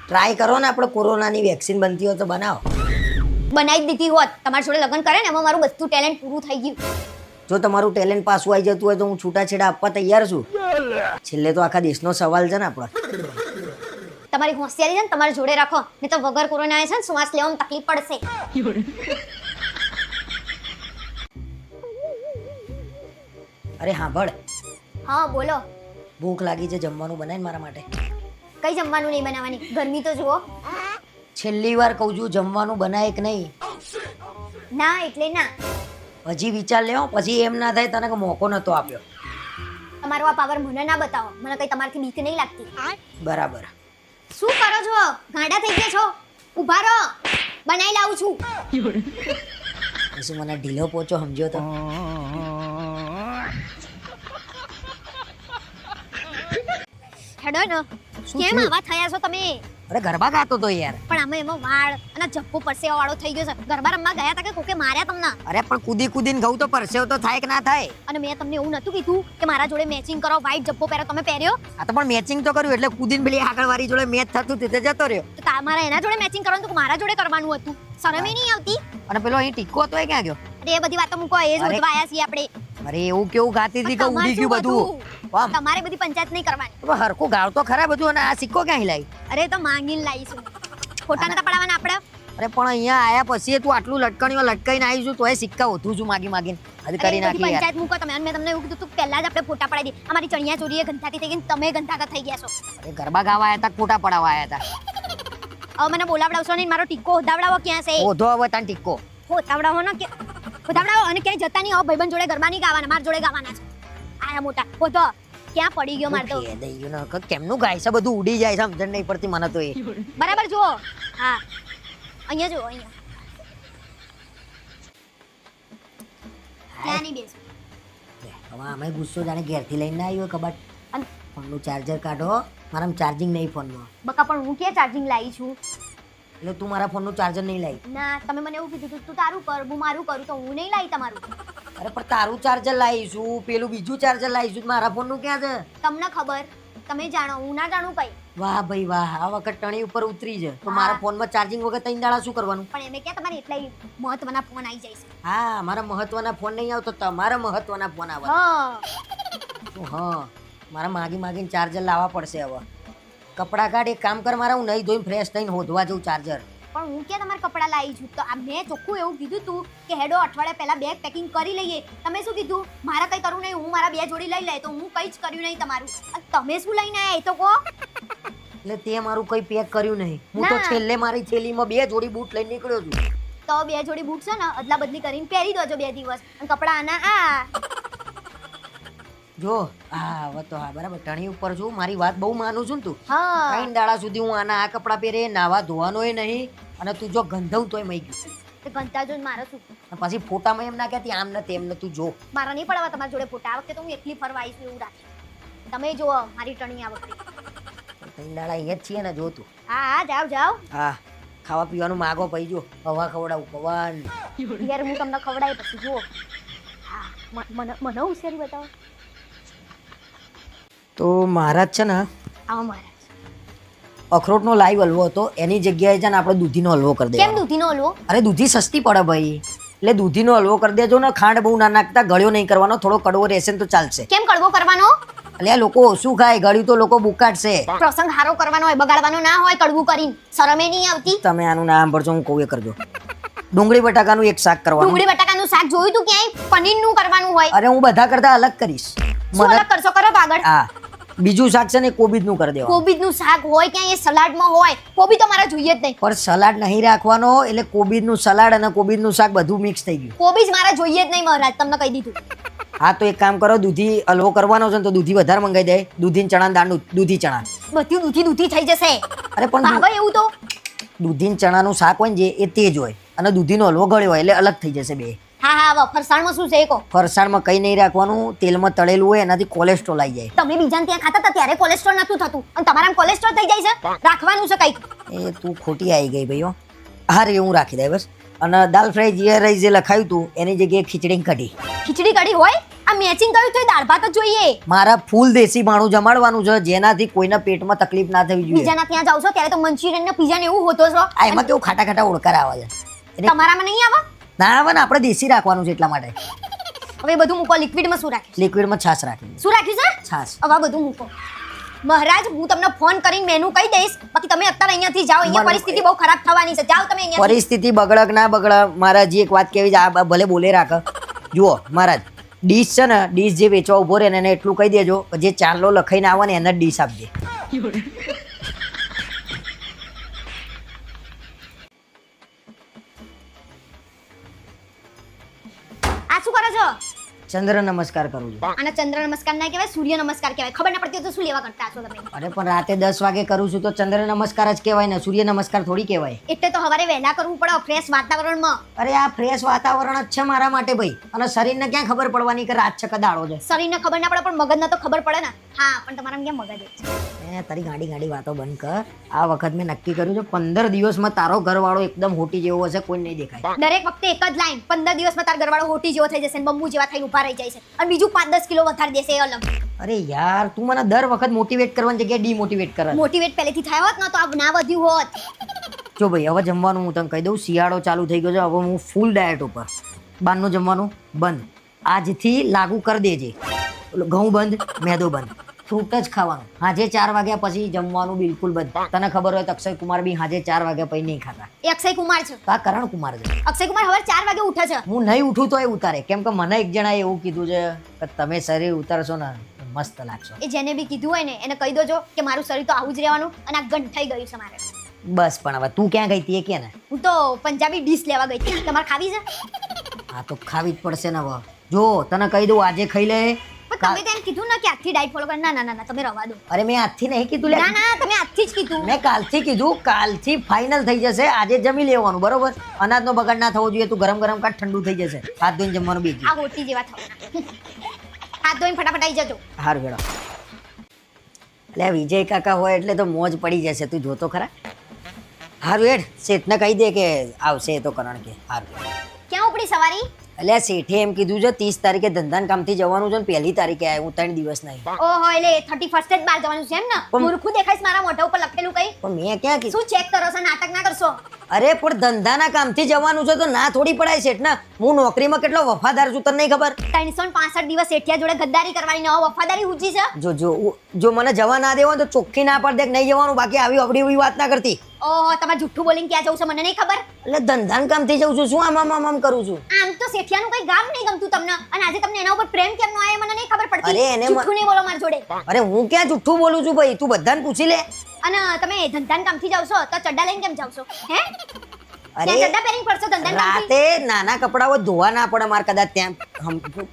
ટ્રાય કરો ને, આપણે કોરોનાની વેક્સિન બનતી હોય તો બનાવો. બનાવી જ દીધી હોત. તમારી જોડે લગ્ન કરે ને એમાં મારું બધું ટેલેન્ટ પૂરું થઈ ગયું. જો તમારું ટેલેન્ટ પાછું આવી જતું હોય તો હું છૂટાછેડા આપવા તૈયાર છું. છેલ્લે તો આખા દેશનો સવાલ છે ને આપણો. તમારી હોશિયારી છે ને તમારી જોડે રાખો, નહીં તો વગર કોરોના છે ને શ્વાસ લેવામાં તકલીફ પડશે. અરે સાંભળ, હા બોલો. ભૂખ લાગી છે, જમવાનું બનાય મારા માટે. કઈ જમવાનું નહીં બનાવવાની, ગરમી તો જુઓ. છેલ્લી વાર કહું છું, જમવાનું બનાય કે નહીં. ના એટલે ના. હજી વિચાર લેવો, પછી એમ ના થાય તને કે મોકો નતો આપ્યો. તમારો આ પાવર મને ના બતાવો, મને કઈ તમારથી બીક નહીં લાગતી. બરાબર. શું કરો છો? ગાંડા થઈ ગયા છો? ઊભા રહો, બનાવી લાવું છું. પછી મને ઢીલો પોચો સમજ્યો તો. હેડો ને. કેમ આવા થયા છો તમે? અરે ગરબા ગાતો તો યાર. પણ આમાં એમાં વાળ અને ઝપ્પો પરસેવા વાળો થઈ ગયો છે. ગરબા રમવા ગયા હતા કે કોકે માર્યા તમને? અરે પણ કૂદી કૂદીને ગઉ તો પરસેવ તો થાય કે ના થાય. અને મેં તમને એવું નતું કીધું કે મારા જોડે મેચિંગ કરો, વ્હાઈટ ઝપ્પો પહેરો? તમે પહેર્યો? આ તો પણ મેચિંગ તો કર્યું એટલે કૂદીને પેલી આગળ વાળી જોડે મેચ થતું તે જતો રહ્યો. તો તમારા એના જોડે મેચિંગ કરવાનું તો મારા જોડે કરવાનું હતું. શરમે નહીં આવતી? અને પેલો અહીં ટીકો હતો એ ક્યાં ગયો? એ બધી વાતો મૂકો, એ જ અરે. ઉઠવા આયા છીએ આપણે. અરે એવું કેવું ગાતી હતી કે તમારે ઉડી શું ગયું બધું આમ. તમારે બધી પંચાયત નહીં કરવાની. હવે હરખું ગાવ તો ખરા બધું અને આ સિક્કો ક્યાંય લાવી? અરે તો માંગીને લાવીશું. ખોટા નતા પડાવવાના આપણે. અરે પણ અહીંયા આયા પછી તું આટલું લટકણીઓ લટકાઈને આવીશું તોય સિક્કા હોતું છું માગી માગીને હજી અરે કરી એ બધી નાખી યાર. પંચાયત મૂકો તમે. અને મેં તમને એવું કીધું તું પહેલા જ આપણે ફોટા પડાવી દઈએ. અમારી ચણિયા ચોરીએ ગંધાતી થઈ ગઈ ને તમે ગંધાતા થઈ ગયા છો. અરે ગરબા ગાવા આયા હતા કે ફોટા પડાવવા આયા હતા? હવે મને બોલાવડાવશો નહીં. મારો ટીકો હોદાવડાવો ક્યાં છે? ઓધો હવે તાન ટીક્કો. હોદાવડાવો ને કે હોદાવડાવો. અને ક્યાંય જતા નહીં. હવે ભાઈબંધ જોડે ગરબા નહીં ગાવાના, મારા જોડે ગાવાના છે. આયા મોટા હોદો. ક્યાં પડી ગયો માર તો? કે દઈ ગયું ને, કે કેમનું ગાય છે બધું ઉડી જાય છે સમજણ નહીં પડતી મને તો એ. બરાબર જુઓ. હા અહીંયા જુઓ, અહીંયા. ત્યાં નહીં બેસો. લે, હવે આમે ગુસ્સો જાણે ઘેરથી લઈને ના આવ્યો કબાટ. અને ફોનનું ચાર્જર કાઢો. મારામાં ચાર્જિંગ નહીં ફોનમાં. બકા પણ હું ક્યાં ચાર્જિંગ લાવી છું? એટલે તું મારા ફોનનું ચાર્જર નહીં લાવી? ના, તમે મને એવું કીધું તું તું તારું કર, હું મારું કરું, તો હું નહીં લાવી તમારું. અરે પણ તારું ચાર્જર લાવીશું, પેલું બીજું ચાર્જર લાવીશું, મારા ફોનનું ક્યાં છે? તમને ખબર, તમે જાણો, હું ના જાણું કઈ. વાહ ભાઈ વાહ, આ વખત ટણી ઉપર ઉતરી છે તો મારા ફોનમાં ચાર્જિંગ વગર 3 દાડા શું કરવાનું? પણ એમે ક્યાં તમારે એટલા મહત્વના ફોન આવી જાય છે. હા, મારા મહત્વના ફોન નહીં આવતો, તમારા મહત્વના ફોન આવે. હા તો હા, મારા માગી માગીને ચાર્જર લાવવા પડશે હવે. કપડાં કાઢ, એક કામ કર, મારા હું નહીં ધોઈને ફ્રેશ થઈને હોધવા જઉં ચાર્જર. પણ હું ક્યાં તમારે કપડાં લાવી છું? તો આ મેં ચોખ્ખું એવું કીધું તું કે હેડો અઠવાડિયા પહેલા બેગ પેકિંગ કરી લઈએ. તમે શું કીધું? મારે કઈ કરવું નહીં, હું મારા 2 જોડી લઈ લે. તો હું કઈ જ કર્યું નહીં તમારું. અને તમે શું લઈને આયા એ તો કહો. એટલે તે મારું કઈ પેક કર્યું નહીં. હું તો ના. છેલ્લે મારી થેલીમાં 2 જોડી બૂટ લઈને નીકળ્યો છું. તો 2 જોડી બૂટ છે ને અદલા બદલી કરીને પહેરી દોજો 2 દિવસ. અને કપડાં આના આ. જો હા, હવે તો હા બરાબર ટણી ઉપર છું, મારી વાત બહુ માનું છું ને તું. હા 3 દાડા સુધી હું આના આ કપડાં પહેરે, નાવા ધોવાનોય નહીં, અને તું જો ગંધવ તોય મઈ ગયું. તે ઘંટા જો મારે શું? અને પછી ફોટામાં એમ ના કહેતી આમ ને તેમ ને, તું જો. મારા નહીં પડાવવા તમારી જોડે ફોટા. આ વખતે તો હું એકલી ફરવા આવીશું એવું રાખી. તમે જુઓ મારી ટણી આ વખતે. 3 દાડા અહીંયા જ છીએ ને, જો તું. હા હા જાઓ જાઓ. હા, ખાવા પીવાનું માગો પછી જો પૌવા ખવડાવું, પૌવા. યાર હું તમને ખવડાવી પછી જુઓ. હા મને હોશિયારી બતાવો. તો મહારાજ છે ને આવો મહારાજ. અખરોટનો લાઈવ હલવો હતો, એની જગ્યાએ છે ને આપણે દૂધીનો હલવો કરી કેમ દેવાનો. દૂધીનો હલવો? અરે દૂધી સસ્તી પડે ભાઈ, એટલે દૂધીનો હલવો કરી દેજો ને. ખાંડ બહુ ના નાખતા, ગળ્યો નહીં કરવાનો, થોડો કડવો રહેશે ને તો ચાલશે. કેમ કડવો કરવાનો? એટલે આ લોકો શું ખાય, ગળ્યું તો લોકો બુકાડશે. પ્રસંગ હારો કરવાનો હોય, બગાડવાનો ના હોય. કડવું કરીને શરમે નહીં આવતી? તમે આનું નામ ભરજો, હું કહું એ કરજો. ડુંગળી બટાકાનું એક શાક કરવાનું. ડુંગળી બટાકાનું શાક જોયું તું ક્યાંય? પનીરનું કરવાનું હોય. અરે હું બધા કરતા અલગ કરીશ. શું અલગ કરશો? કરો તો આગળ. હા, બીજું શાક છે ને કોબીજનું કરી દેવાનું. કોબીજનું શાક હોય ક્યાંય? એ સલાડમાં હોય. કોબી તો મારે જોઈએ જ નહીં. પણ સલાડ નહીં રાખવાનો, એટલે કોબીજનું સલાડ અને કોબીજનું શાક બધું મિક્સ થઈ ગયું. કોબીજ મારે જોઈએ જ નહીં મહારાજ, તમને કહી દીધું. હા તો એક કામ કરો, દૂધી હલવો કરવાનો છે ને તો દૂધી વધારે મંગાઈ દે. દૂધી ચણા દાળનું, દૂધી ચણા. બધું દૂધી દૂધી થઈ જશે. અરે પણ ભાવે એવું તો. દૂધી ચણાનું શાક હોય ને જે, એ તેજ હોય, અને દૂધીનો હલવો ગળ્યો હોય, એટલે અલગ થઈ જશે બે. હા હા હવે ફરસાણમાં શું છે એ કહો. ફરસાણમાં કંઈ નહીં રાખવાનું, તેલમાં તળેલું હોય એનાથી કોલેસ્ટ્રોલ આવી જાય. તમે બીજાને ત્યાં ખાતા હતા ત્યારે કોલેસ્ટ્રોલ નતું થતું, અને તમારામાં કોલેસ્ટ્રોલ થઈ જાય છે. રાખવાનું છે કંઈક. એ તું ખોટી આવી ગઈ ભાઈઓ. હા રે, હું રાખી દે બસ. અને દાલ ફ્રાય જીરા રાઈસ જે લખાયું તું એની જગ્યાએ ખીચડી કઢી. ખીચડી કઢી હોય? આ મેચિંગ કર્યું તો દાળ ભાત જ જોઈએ. મારા ફૂલ દેશી ભાણું જમાડવાનું છે, જેનાથી કોઈના પેટમાં તકલીફ ના થવી જોઈએ. બીજાના ત્યાં જાવ છો ત્યારે તો મંચુરિયન ને પીઝા ને એવું હોતો છો. આ એમાં કેવું ખાટા ખાટા ઓળકાર આવે છે. એટલે તમારામાં નહીં આવે? ના આવે ને, આપણે દેશી રાખવાનું છે એટલા માટે. હવે એ બધું મૂકો. લિક્વિડમાં શું રાખ્યું? લિક્વિડમાં છાશ રાખી. શું રાખ્યું છે? છાશ. હવે આ બધું મૂકો. મહારાજ હું તમને ફોન કરીને મેનુ કહી દઈશ, બાકી તમે અત્યારે અહીંયાથી જાઓ. અહીંયા પરિસ્થિતિ બહુ ખરાબ થવાની છે. જાઓ તમે અહીંયા. પરિસ્થિતિ બગડક ના બગડક, મહારાજ એક વાત કેવી છે, આ ભલે બોલે રાખ. જુઓ મહારાજ, ડીશ છે ને, ડીશ જે વેચવા ઉભો રહે ને એને એટલું કહી દેજો કે જે ચાંદલો લખાઈને આવે ને એને જ ડીશ આપજે. આ શું કરો છો? ચંદ્ર નમસ્કાર કરું છું. આના ચંદ્ર નમસ્કાર ના કહેવાય, સૂર્ય નમસ્કાર કહેવાય. ખબર ના પડતી હોય તો શું લેવા કરતા છો તમે? અરે પણ રાતે 10 વાગે કરું છું તો ચંદ્ર નમસ્કાર જ કહેવાય ને, સૂર્ય નમસ્કાર થોડી કહેવાય. એટલે તો સવારે વહેલા કરવું પડે ફ્રેશ વાતાવરણમાં. અરે આ ફ્રેશ વાતાવરણ જ છે મારા માટે ભાઈ, અને શરીરને ક્યાં ખબર પડવાની કે રાત છે કે દાડો છે. શરીરને ખબર ના પડે પણ મગજને તો ખબર પડે ને. હા પણ તમારા ક્યાં મગજ જ છે? તારી ગાડી વાતો બંધ કર. આ વખત મેં નક્કી કર્યું છે 15 દિવસમાં તારો ઘરવાળો એકદમ હોટી જેવો હશે, કોઈ નહીં દેખાય. દરેક વખતે એક જ લાઈન. 15 દિવસમાં તાર ઘરવાળો હોટી જેવો થઈ જશે, બંબુ જેવા થઈને ઊભા રહી જાય છે, અને બીજું 5-10 કિલો વધારી દેશે એ અલગ. અરે યાર, તું મને દર વખત મોટિવેટ કરવાની જગ્યાએ ડીમોટિવેટ કરે. મોટિવેટ પહેલેથી થાય હોત ને તો આ ના વધ્યું હોત. જો ભાઈ હવે જમવાનું હું તને કહી દઉં, શિયાળો ચાલુ થઈ ગયો છે, હવે હું ફૂલ ડાયટ ઉપર. બહારનું જમવાનું બંધ. આજથી લાગુ કરી દેજે. ઓલું ઘઉં બંધ, મેદો બંધ, ફ્રૂટ જ ખાવાનું. હાજે 4 વાગ્યા પછી જમવાનું બિલકુલ બંધ. તને ખબર હોય તો અક્ષય કુમાર બી હાજે 4 વાગ્યા પછી નહીં ખાતા. એ અક્ષય કુમાર છે. આ કરણ કુમાર છે. અક્ષય કુમાર હવે 4 વાગે ઉઠે છે. હું નહીં ઉઠું તો એ ઉતારે, કેમ કે મને એક જણાએ એવું કીધું છે કે તમે શરીર ઉતારશો ને તો મસ્ત લાગશો. એ જેને બી કીધું હોય ને એને કહી દેજો કે મારું શરીર તો આવું જ રહેવાનું અને આ ગંઠાઈ ગયું છે મારે. બસ પણ હવે તું ક્યાં ગઈ હતી એ કે ને? હું તો પંજાબી ડીશ લેવા ગઈ હતી. તમારે ખાવી છે? આ તો ખાવી જ પડશે ને હવે. જો તને કહી દઉં આજે ખાઈ લે. પણ તમે તો એમ કીધું ને કે આજથી ડાયટ ફોલો કર. ના ના ના તમે રવા દો. અરે મેં આજથી નહીં કીધું લે. ના ના તમે આજથી જ કીધું. મેં કાલથી કીધું, કાલથી ફાઇનલ થઈ જશે. આજે જમી લેવાનું, બરોબર? અનાજનો બગાડ ના થવો જોઈએ. તું ગરમ ગરમ કાઢ, ઠંડુ થઈ જશે. હાથ ધોઈને જમવાનું બીજું. આ ગોટી જેવા થવાના. હાથ ધોઈને ફટાફટ આવી જજો. હાર વેડો. એટલે વિજય કાકા હોય એટલે તો મોજ પડી જશે. તું જોતો ખરા. હારું હેડ, શેઠને કહી દે કે આવશે એ તો કરણ કે. હારું. ક્યાં ઉપડી સવારી? એટલે શેઠે એમ કીધું છે 30 તારીખે ધંધાન કામથી જવાનું છે ને 1 તારીખે આવ્યું. 3 દિવસ નહીં. ઓહો એટલે 31st જ બહાર જવાનું છે એમ ને? મૂર્ખું દેખાઈશ મારા મોઢા ઉપર લખેલું કઈ? પણ મેં ક્યાં કીધું? શું ચેક કરો છો? નાટક ના કરશો. અરે પણ ધંધાના કામથી જવાનું છે તો ના થોડી પડાય શેઠ ને. હું નોકરીમાં કેટલો વફાદાર છું તને નહીં ખબર? 365 દિવસ શેઠિયા જોડે ગદ્દારી કરવાની ન હોય, વફાદારી ઊંચી છે. જો મને જવા ના દેવાનું તો ચોખ્ખી ના પાડ દે કે નહીં જવાનું. બાકી આવી આપડી વાત ના કરતી. ઓહો તમારે જુઠ્ઠું બોલીને ક્યાં જવું છે મને નહીં ખબર. એટલે ધંધાન કામથી જઉં છું. શું આમ કરું છું? આમ તો શેઠિયાનું કઈ ગામ નહીં ગમતું તમને અને આજે તમને એના ઉપર પ્રેમ કેમ નો આવે મને નહીં ખબર પડતી. અરે એને જુઠ્ઠું નહીં બોલો મારી જોડે. અરે હું ક્યાં જુઠ્ઠું બોલું છું ભાઈ? તું બધાને પૂછી લે. અને તમે ધંધાન કામથી જાવ છો તો ચડ્ડા લઈને કેમ જાવ છો? હે અરે ત્યાં ચડ્ડા પહેરીને ફરશો ધંધાન કામથી? રાતે નાના કપડાઓ ધોવા ના પડે માર કદાચ ત્યાં.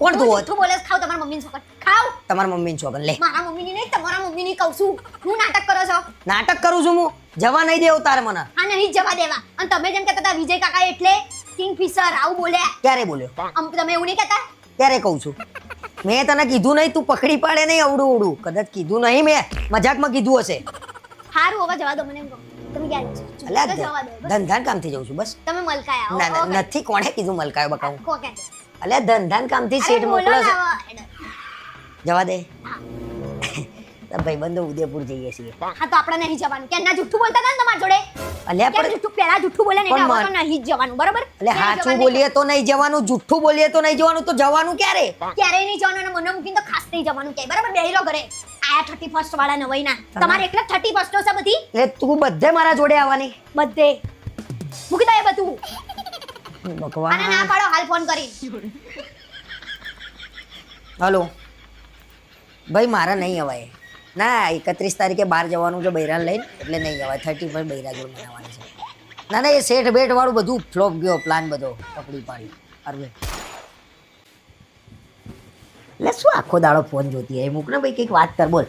કોણ ધોવો? જુઠ્ઠું બોલે છે, ખાવ તમારા મમ્મીની છોકર ખાવ. તમારા મમ્મીની છોકર લે. મારા મમ્મીની નહીં તમારા મમ્મીની કહું છું. હું નાટક કરો છો? નાટક કરું છું હું? જવા નહીં દેવું તારે મને. આ નહીં જવા દેવા. અને તમે જેમ કહેતા હતા વિજય કાકા એટલે કિંગફિશર આવું બોલ્યા. ક્યારે બોલ્યો? તમે એવું નહીં કહેતા? ક્યારે કહું છું? મેં તને કીધું નહીં, તું પકડી પાડે નહીં અવડું કદાચ કીધું નહીં. મેં મજાકમાં કીધું હશે. હારું હવે જવા દો મને એમ કહો. તમે ક્યારે છો? અલ્યા જવા દો બસ. ધંધાન કામથી જઉં છું બસ. તમે મલકાયા ના આવો. ના નથી. કોણે કીધું મલકાયો બકાવું? કો કે અલ્યા ધંધાન કામથી શેઠ બોલો મોકલો છે. ને જવા દે. ભાઈબંધો ઉદયપુર જઈએ છીએ. હા તો આપણે નહીં જવાનું. ક્યાં ના જુઠ્ઠું બોલતા હતા ને તમારી જોડે? અલ્યા ક્યાં પણ જુઠ્ઠું પહેલા જુઠ્ઠું બોલે ને પણ એટલે હવે તો નહીં જ જવાનું બરાબર? એટલે ક્યાંય સાચું જવાનું બોલીએ તો નહીં જવાનું, જુઠ્ઠું બોલીએ તો નહીં જવાનું. તો જવાનું ક્યારે? નહીં. ક્યારેય નહીં જવાનું અને મને મૂકીને તો ખાસ નહીં જવાનું ક્યાંય બરાબર? બેહી રહો ઘરે. આયા 31st વાળા નવાઈના. તમારે એકલા 31st છે બધી? એટલે તું બધે મારા જોડે આવવાની? બધે મૂકી દો એ બધું. ભગવાન. અને ના પાડો હાલ ફોન કરી. હલો ભાઈ, મારે નહીં અવાય. ના 31 તારીખે બહાર જવાનું છે બૈરાને લઈને, એટલે નહીં અવાય. 31 બૈરા જોડે મનાવવાની છે. ના ના એ શેઠ બેઠ વાળું બધું ફ્લોપ ગયો પ્લાન બધો. પકડી પાડી અરે એટલે શું આખો દાડો ફોન જોતી હોય? મૂક ને ભાઈ, કંઈક વાત કર. બોલ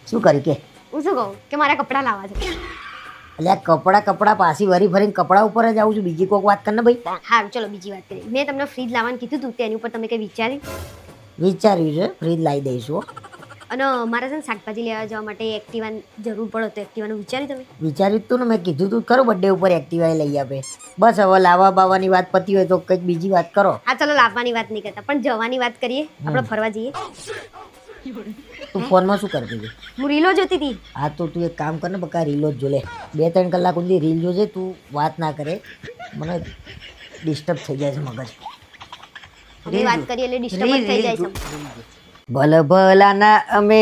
શું કરી કે? હું શું કહું કે મારા કપડાં લાવવા છે. એટલે આ કપડા પાછી વરી ફરીને કપડા ઉપર જ આવું છું. બીજી કોઈક વાત કર ને ભાઈ. હારું ચલો બીજી વાત કરીએ. મેં તમને ફ્રીજ લાવવાનું કીધું હતું તેની ઉપર તમે કઈ વિચાર્યું? વિચાર્યું છે ફ્રીજ લાવી દઈશું. અને મારે છે ને શાકભાજી લેવા જવા માટે એક્ટિવા જરૂર પડે તો એક્ટિવાનું વિચાર્યું તમે? વિચાર્યું તું ને, મેં કીધું તું ખરું બર્થડે ઉપર એક્ટિવા લઈ આપે. બસ હવે લાવવા બાવાની વાત પતી હોય તો કંઈક બીજી વાત કરો. હા ચલો લાવવાની વાત નહીં કરતા પણ જવાની વાત કરીએ. આપણે ફરવા જઈએ. તું ફોનમાં શું કરતી હતી? હું રીલો જોતી હતી. હા તો તું એક કામ કર ને બકા, રીલો જ જો લે. 2-3 કલાક સુધી રીલ જોજે. તું વાત ના કરે, મને ડિસ્ટર્બ થઈ જાય છે મગજ. અમે વાત કરીએ એટલે ડિસ્ટર્બ થઈ જાય છે. ભલે ભલાના અમે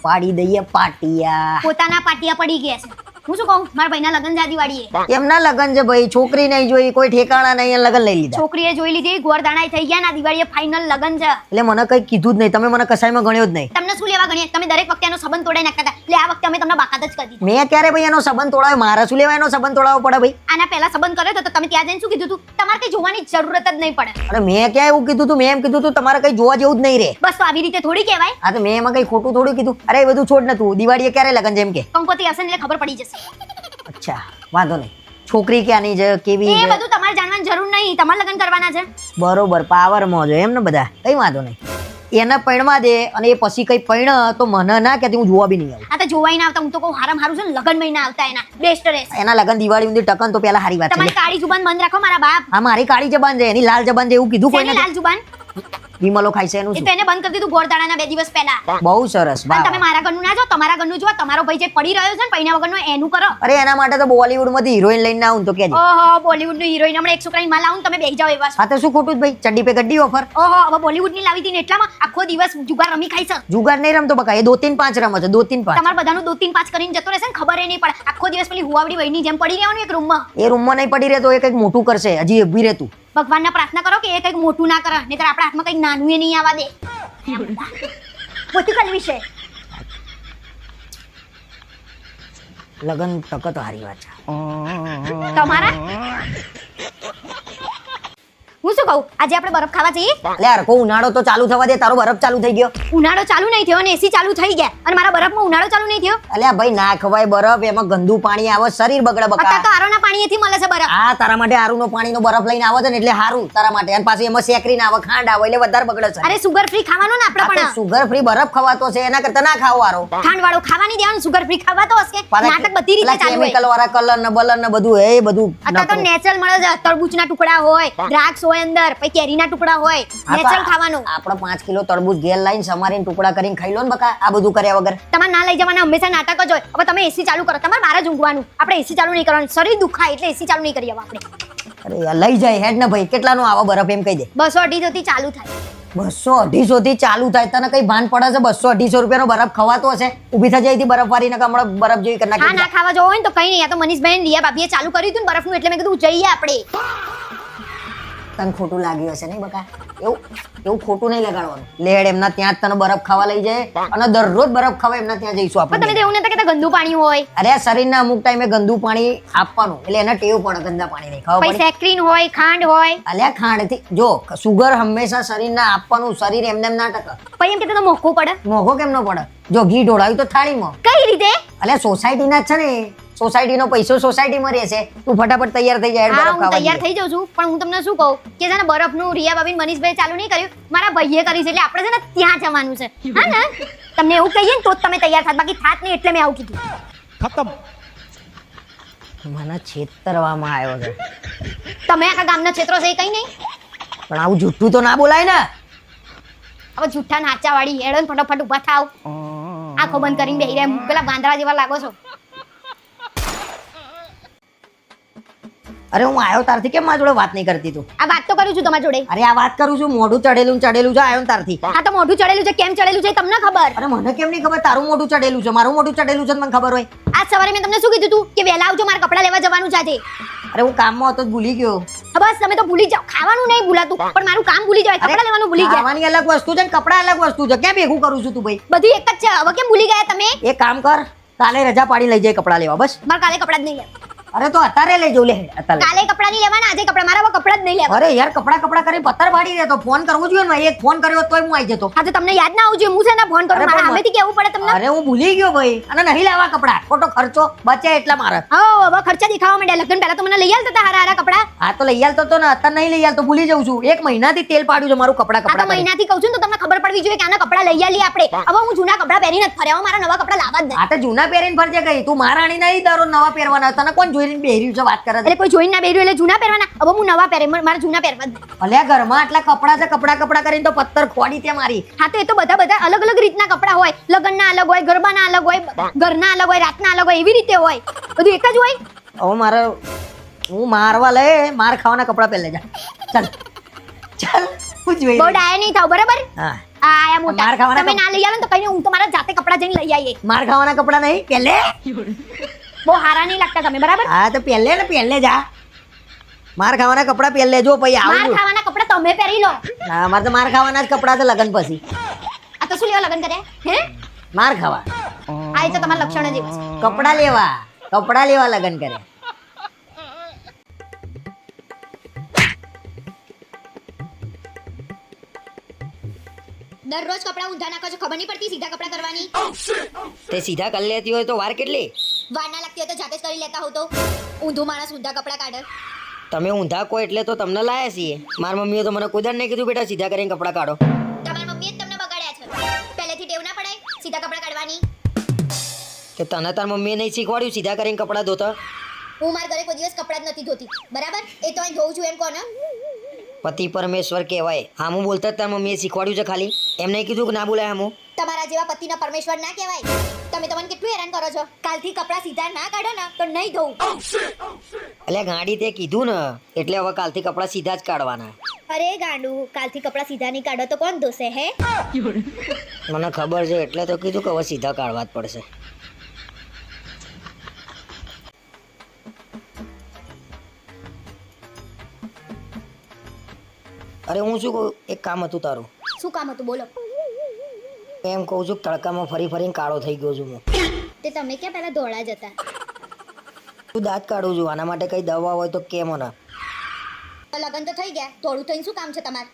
પાડી દઈએ પાટિયા. પોતાના પાટિયા પડી ગયા છે. હું શું કહું મારા ભાઈના લગન જાદી વાળીએ. એમના લગન છે ભાઈ, છોકરી નહીં જોઈ, કોઈ ઠેકાણા નહીં, લગન લઈ લીધા. છોકરીએ જોઈ લીધી, ગોરદાણા થઈ ગયા ના દિવાળીએ ફાઇનલ લગન છે. એટલે મને કઈ કીધું જ નહીં. તમે મને કસાઈમાં ગણ્યો જ નહીં. તમને શું લેવા ગણીએ? તમે દરેક વખતે એનો સંબંધ તોડાઈ નાખતા હતા એટલે આ વખતે અમે તમને બાકાત જ કરી દીધી. મેં ક્યારે ભાઈ એનો સંબંધ તોડાવ્યો? મારા શું લેવા એનો સંબંધ તોડાવવો પડે ભાઈ? આના પહેલા સંબંધ કર્યો તો તમે ત્યાં જઈને શું કીધું તું? તમારે કઈ જોવાની જરૂરત જ નહીં પડે. અરે મેં ક્યાં એવું કીધું તું? મેં એમ કીધું તું તમારે કઈ જોવા જેવું જ નહીં રે. બસ તો આવી રીતે થોડી કહેવાય. હા તો મેં એમાં કઈ ખોટું થોડું કીધું? અરે એ બધું છોડ ને, તું દિવાળીએ ક્યારે લગન છે એમ કે? કંકોત્રી હશે ને એટલે ખબર પડી જશે. અચ્છા વાંધો નહીં. છોકરી ક્યાંની છે, કેવી એ છે, બધું તમારે જાણવાની જરૂર નહીં. તમારે લગન કરવાના છે. બરોબર પાવરમાં જો એમ ને બધા. કઈ વાંધો નહીં. એને પૈણવા દે અને એ પછી કઈ પૈણ તો મને ના કહેતી, હું જોવા બી નહીં આવું. આ તો જોવાય ના આવતા. હું તો કહું હારામ હારું છે ને લગન મહિના આવતા એના બેસ્ટ રહેશે. એના લગન દિવાળી ઊંધી ટકન તો પેલા હારી વાત છે. તમારી કાળી જુબાન બંધ રાખો મારા બાપ. હા મારી કાળી જબાન છે, એની લાલ જબાન છે એવું કીધું શેની કોઈને? લાલ જુબાન? વિમલો ખાય છે એનું એ શું તો એને બંધ કરી દીધું ગોળદાણાના 2 દિવસ પહેલા. બહુ સરસ અને વાહ તમે મારા ઘરનું ના જો, તમારા ઘરનું જો. તમારો ભાઈ જે પડી રહ્યો છે ને પૈણા વગરનો એનું કરો. અરે એના માટે તો બોલીવુડ માંથી હિરોઈન લઈને આવું તો કેજે ઓહો બોલીવુડ નું હિરોઈન હમણાં 100 કરાઈને માલ આવું ને તમે બેસી જાઓ એવા છો. હા તો શું ખોટું છે ભાઈ ચડ્ડી પે ગड्डी ઓફર ઓહો હવે બોલીવુડ ની લાવી હતી ને એટલામાં આખો દિવસ જુગાર રમી ખાઈ છે. જુગાર નહીં રમતો બકા એ 2-3-5 રમે છે 2-3-5 તમારા બધાનું 2-3-5 કરીને જતો રહેશે ને ખબર નહીં પડે. આખો દિવસ પેલી હુવાવડી વહીની જેમ પડી રહેવાનું એક રૂમમાં. એ રૂમમાં નહીં પડી રહેતો એ કંઈક મોટું કરશે હજી ઊભી રહેતું ભગવાનને પ્રાર્થના કરો કે એ કંઈક મોટું ના કરે નહીતર આપણા હાથમાં કંઈક નાનું એ નહીં આવવા દે. પોતી કરવી છે. લગન તક તો હારી વાત છે તમારા હું શું કહું આજે આપણે બરફ ખાવા જઈએ. લે યાર કો ઉનાળો તો ચાલુ થવા દે તારો બરફ ચાલુ થઈ ગયો ઉનાળો ચાલુ નહીં થયો અને એસી ચાલુ થઈ ગયા અને મારા બરફમાં ઉનાળો ચાલુ નહીં થયો. અલ્યા ભાઈ ના ખવાય બરફ એમાં ગંદુ પાણી આવે શરીર બગડે બકા અત્યારે તો આરોના પાણીએથી મળે છે બરફ. આ તારા માટે આરુનો પાણીનો બરફ લઈને આવે છે ને એટલે હારું તારા માટે અને પાછું એમાં સેકરીને આવે ખાંડ આવે એટલે વધારે બગડે છે અરે સુગર ફ્રી ખાવાનું ને આપણે પણ. સુગર ફ્રી બરફ ખવાતો છે એના કરતા ના ખાવો આરો ખાંડ વાળો ખાવાની દેવાનું સુગર ફ્રી ખાવા તો હશે. નાટક બધી રીતે ચાલુ હોય. કેમિકલ વાળા કલર ને બલર ને બધું એ બધું અત્યારે તો નેચરલ મળે છે. તરબૂચના ટુકડા હોય, દ્રાક્ષ હોય અંદર, પછી કેરીના ટુકડા હોય. નેચરલ ખાવાનું. આપણે 5 કિલો તરબૂચ ઘેર લાઈને સમારીને ટુકડા કરીને ખાઈ લો ને બકા આ બધું કર્યા વગર તમારે ના લઈ જવાના હંમેશા નાટક જ હોય. હવે તમે એસી ચાલુ કરો, તમારે બહાર જ ઊંઘવાનું. આપણે એસી ચાલુ નહીં કરવાનું. શરીર દુખાય એટલે એસી ચાલુ નહીં કરીએ હવે આપણે. અરે યાર લઈ જાય હેડ ને ભાઈ કેટલાનો આવો બરફ એમ કહી દે 200-250 થી ચાલુ થાય. 200-250 થી ચાલુ થાય તને કઈ ભાન પડે છે 200-250 રૂપિયાનો બરફ ખવાતો હશે ઊભી થઈ જાય બરફ વાળી ને હમણાં બરફ જેવી કરી હા નાખી ના ખાવા જવો હોય ને તો કઈ નહીં. આ તો મનીષભાઈ ને લિયા ભાભીએ ચાલુ કર્યું હતું ને બરફનું એટલે મેં કીધું જઈએ આપણે. તને ખોટું લાગ્યું હશે નહીં બકા એવું ખોટું નહીં લગાડવાનું લેડ એમના ત્યાં જ તને બરફ ખાવા લઈ જાય અને દરરોજ બરફ ખાવા એમના ત્યાં જઈશું પણ તમે આપણે તો એવું નતા કહેતા ગંદુ પાણી હોય, અરે આ શરીરના અમુક ટાઈમે ગંદુ પાણી આપવાનું એટલે એને ટેવ પડે ગંદા પાણી નહીં ખાવા પછી પડે સેક્રીન હોય, ખાંડ હોય. અલ્યા ખાંડથી જો સુગર હંમેશા શરીરના આપવાનું શરીર એમને એમ ના ટકે પછી એમ કહેતા તો મોંઘું પડે. મોઘો કેમ ન પડે જો ઘી ઢોળાયું તો થાળીમાં કઈ રીતે? અલ્યા સોસાયટીના જ છે ને સોસાયટીનો પૈસો સોસાયટીમાં રહેશે તું ફટાફટ તૈયાર થઈ જાય હા બરફ હું ખાવા તૈયાર જઈએ. થઈ જાઉં છું પણ હું તમને શું કહું કે છે ને બરફનું રિયા ભાભી મનીષભાઈ ચાલુ નહીં કર્યું, મારા ભાઈએ કરી છે એટલે આપણે છે ને ત્યાં જવાનું છે. હા ને તમને એવું કહીએ ને તો જ તમે તૈયાર થાત, બાકી થાત નહીં એટલે મેં આવું કીધું. खत्म. મને છેતરવામાં આવ્યો છે તમે આખા ગામના ક્ષેત્રો છે એ કઈ નહીં. પણ આવું જુઠ્ઠું તો ના બોલાય ને હવે જુઠ્ઠા નાચા વાળી હેડો ને ફટાફટ ઉભા થાવ. આંખો બંધ કરીને બેહી રહ્યા પેલા વાંદરા જેવા લાગો છો. અરે હું આવ્યો તારથી કેમ મારા જોડે વાત નહીં કરતી તું આ વાત તો કરું છું તમારા જોડે. અરે આ વાત કરું છું મોઢું ચડેલું છે આવ્યો ને તારથી હા તો મોઢું ચડેલું છે કેમ ચડેલું છે એ તમને ખબર. અરે મને કેમ નહીં ખબર તારું મોઢું ચડેલું છે મારું મોઢું ચડેલું છે તો મને ખબર હોય આજ સવારે મેં તમને શું કીધું તું કે વહેલા આવજો મારા કપડાં લેવા જવાનું છે આજે. અરે હું કામમાં હતો જ ભૂલી ગયો હા, બસ તમે તો ભૂલી જાઓ. ખાવાનું નહીં ભૂલાતું પણ મારું કામ ભૂલી જાય, કપડાં લેવાનું ભૂલી જાય. ખાવાની અલગ વસ્તુ છે ને કપડા અલગ વસ્તુ છે કેમ ભેગું કરું છું તું ભાઈ બધી એક જ છે. હવે કેમ ભૂલી ગયા તમે? એક કામ કર કાલે રજા પાડી લઈ જાય કપડા લેવા બસ મારે કાલે કપડાં જ નહીં લેવા. અરે તો અત્યારે લઈ જવું લે અત્યારે કાલે કપડાં નહીં લેવાના, આજે કપડાં. મારા હવે કપડાં જ નહીં લેવા. અરે યાર કપડા કરી પત્તર પાડી દે તો ફોન કરવો જોઈએ ને એક ફોન કર્યો તોય હું આવી જતો હા તો તમને યાદ ના આવવું જોઈએ. હું છે ને ફોન કરું અરે મારા પણ સામેથી કેવું પડે તમને. અરે હું ભૂલી ગયો ભાઈ અને નહીં લેવા કપડા ખોટો ખર્ચો બચે એટલા મારે હા હવે ખર્ચા દેખાવા માંડ્યા. લગ્ન પહેલા તો મને લઈ આવતા હતા હારા કપડાં. આ તો લઈ આલતો તો ને અત્યારે નહીં લઈ આલતો ભૂલી જઉં છું એક મહિનાથી તેલ પાડ્યું છે મારું કપડા આ તો કપડા કરી. મહિનાથી કહું છું ને તો તમને ખબર પડવી જોઈએ કે આના કપડાં લઈ આલીએ આપણે. હવે હું જૂના કપડાં પહેરીને જ ફર્યા, હવે મારા નવા કપડાં લાવવા જ નહીં. આ તો જૂના પહેરીને ફરજે ગઈ તું મહારાણી નહીં દરરોજ નવા પહેરવાના તને કોણ જોઈને બેહર્યું છે વાત કરે એટલે કોઈ જોઈને ના પહેર્યું એટલે જૂના પહેરવાના. હવે હું નવા પહેરે, મારા જૂના પહેરવા જ નહીં. અલ્યા ઘરમાં આટલા કપડા છે કપડા કરીને તો પત્તર ખોડી તે મારી હા તો એ તો બધા અલગ અલગ રીતના કપડાં હોય. લગ્નના અલગ હોય, ગરબાના અલગ હોય, ઘરના અલગ હોય, રાતના અલગ હોય, એવી રીતે હોય. બધું એક જ હોય. હવે મારે હું મારવા લે માર ખાવાના કપડા પહેરી લેજા ચાલ ચાલ હું જોઈ બહુ ડાયા નહીં થાવ બરાબર. હા આ આયા મોટા. માર ખાવાના તમે ના લઈ આવે ને તો કઈ નહીં, હું તો મારા જાતે કપડાં જઈને લઈ આવીએ. માર ખાવાના કપડા નહીં પહેલે બહુ હારા નહીં લાગતા તમે બરાબર. હા તો પહેલે જા માર ખાવાના કપડા પહેલે જો પછી માર આવું ખાવાના કપડાં તમે પહેરી લો. હા મારે તો માર ખાવાના જ કપડા છે લગન પછી આ તો શું લેવા લગ્ન કર્યા હે? માર ખાવા આ એ તો તમારા લક્ષણ જ એવું છે. કપડા લેવા લગન કરે દરરોજ કપડાં ઊંધા નાખો છો, ખબર નહીં પડતી સીધા કપડાં કરવાની. તે સીધા કરી લેતી હોય તો વાર કેટલી વાર ના લાગતી હોય તો જાતે જ કરી લેતા હો તો. ઊંધું માણસ ઊંધા કપડાં કાઢે. તમે ઊંધા કો એટલે તો તમને લાયા છીએ મારી મમ્મીએ તો મને કોઈ દાડ નહીં કીધું બેટા સીધા કરીને કપડા કાઢો તમારી મમ્મીએ જ તમને બગાડ્યા છે. પહેલેથી ટેવ ના પડાય સીધા કપડાં કાઢવાની. કે તને તાર મમ્મીએ નહીં શીખવાડ્યું સીધા કરીને કપડા ધોતા હું મારા ઘરે કોઈ દિવસ કપડાં જ નથી ધોતી બરાબર. એ તો અહીં ધોઉં છું એમ કોને. પતિ પરમેશ્વર કહેવાય. હામું બોલતા જ તાર મમ્મીએ શીખવાડ્યું છે ખાલી, એમ નહીં કીધું કે ના બોલાય હામું. તમારા જેવા પતિના પરમેશ્વર ના કહેવાય. તમે તમને કેટલું હેરાન કરો છો. કાલથી કપડાં સીધા ના કાઢો ને તો નહીં ધોઉં. એટલે ગાડી તે કીધું ને, એટલે હવે કાલથી કપડાં સીધા જ કાઢવાના. અરે ગાંડુ, કાલથી કપડાં સીધા નહીં કાઢો તો કોણ ધોશે હે? મને ખબર છે એટલે તો કીધું કે હવે સીધા કાઢવા જ પડશે. અરે હું શું કહું, એક કામ હતું તારું. શું કામ હતું બોલો. એમ કહું છું કે તડકામાં ફરી ફરીને કાળો થઈ ગયો છું હું. તે તમે ક્યાં પહેલા ધોળા જતા. તું દાંત કાઢું છું, આના માટે કઈ દવા હોય તો કે મને. લગન તો થઈ ગયા, ધોળું થઈને શું કામ છે તમારે?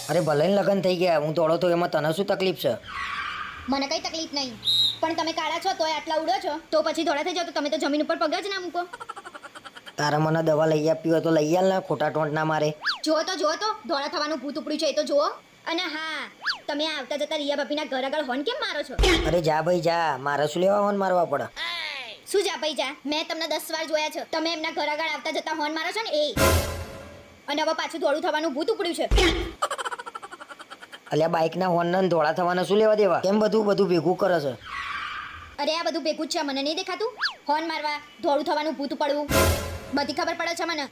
અરે ભલે ને લગ્ન થઈ ગયા, હું દોડો તો એમાં તને શું તકલીફ છે? મને કઈ તકલીફ નહીં, પણ તમે કાળા છો તોય આટલા ઉડો છો, તો પછી ધોળા થઈ જાવ તો તમે તો જમીન ઉપર પગ જ ના મૂકો. તારે મને દવા લઈ આપી હોય તો લઈ આલ ને, ખોટા ટોંટ ના મારે. જુઓ તો ધોળા થવાનું ભૂત ઉપડ્યું છે એ તો જુઓ. અને હા, તમે આવતા જતા રિયા ભાભીના ઘર આગળ હોર્ન કેમ મારો છો? અરે જા ભાઈ જા, મારે શું લેવા હોન મારવા પડે? શું જા ભાઈ જા? મેં તમને 10 વાર જોયા છે, તમે એમના ઘર આગળ આવતા જતા હોર્ન મારો છો ને એ. અને હવે પાછું ધોળું થવાનું ભૂત ઉપડ્યું છે. અલ્યા બાઇકના હોર્ન ને ધોળા થવાના શું લેવા દેવા? કેમ બધું ભેગું કરે છે? અરે આ બધું ભેગું જ છે, મને નહીં દેખાતું? હોર્ન મારવા, ધોળું થવાનું ભૂત ઉપડવું, બધી ખબર પડે છે મને.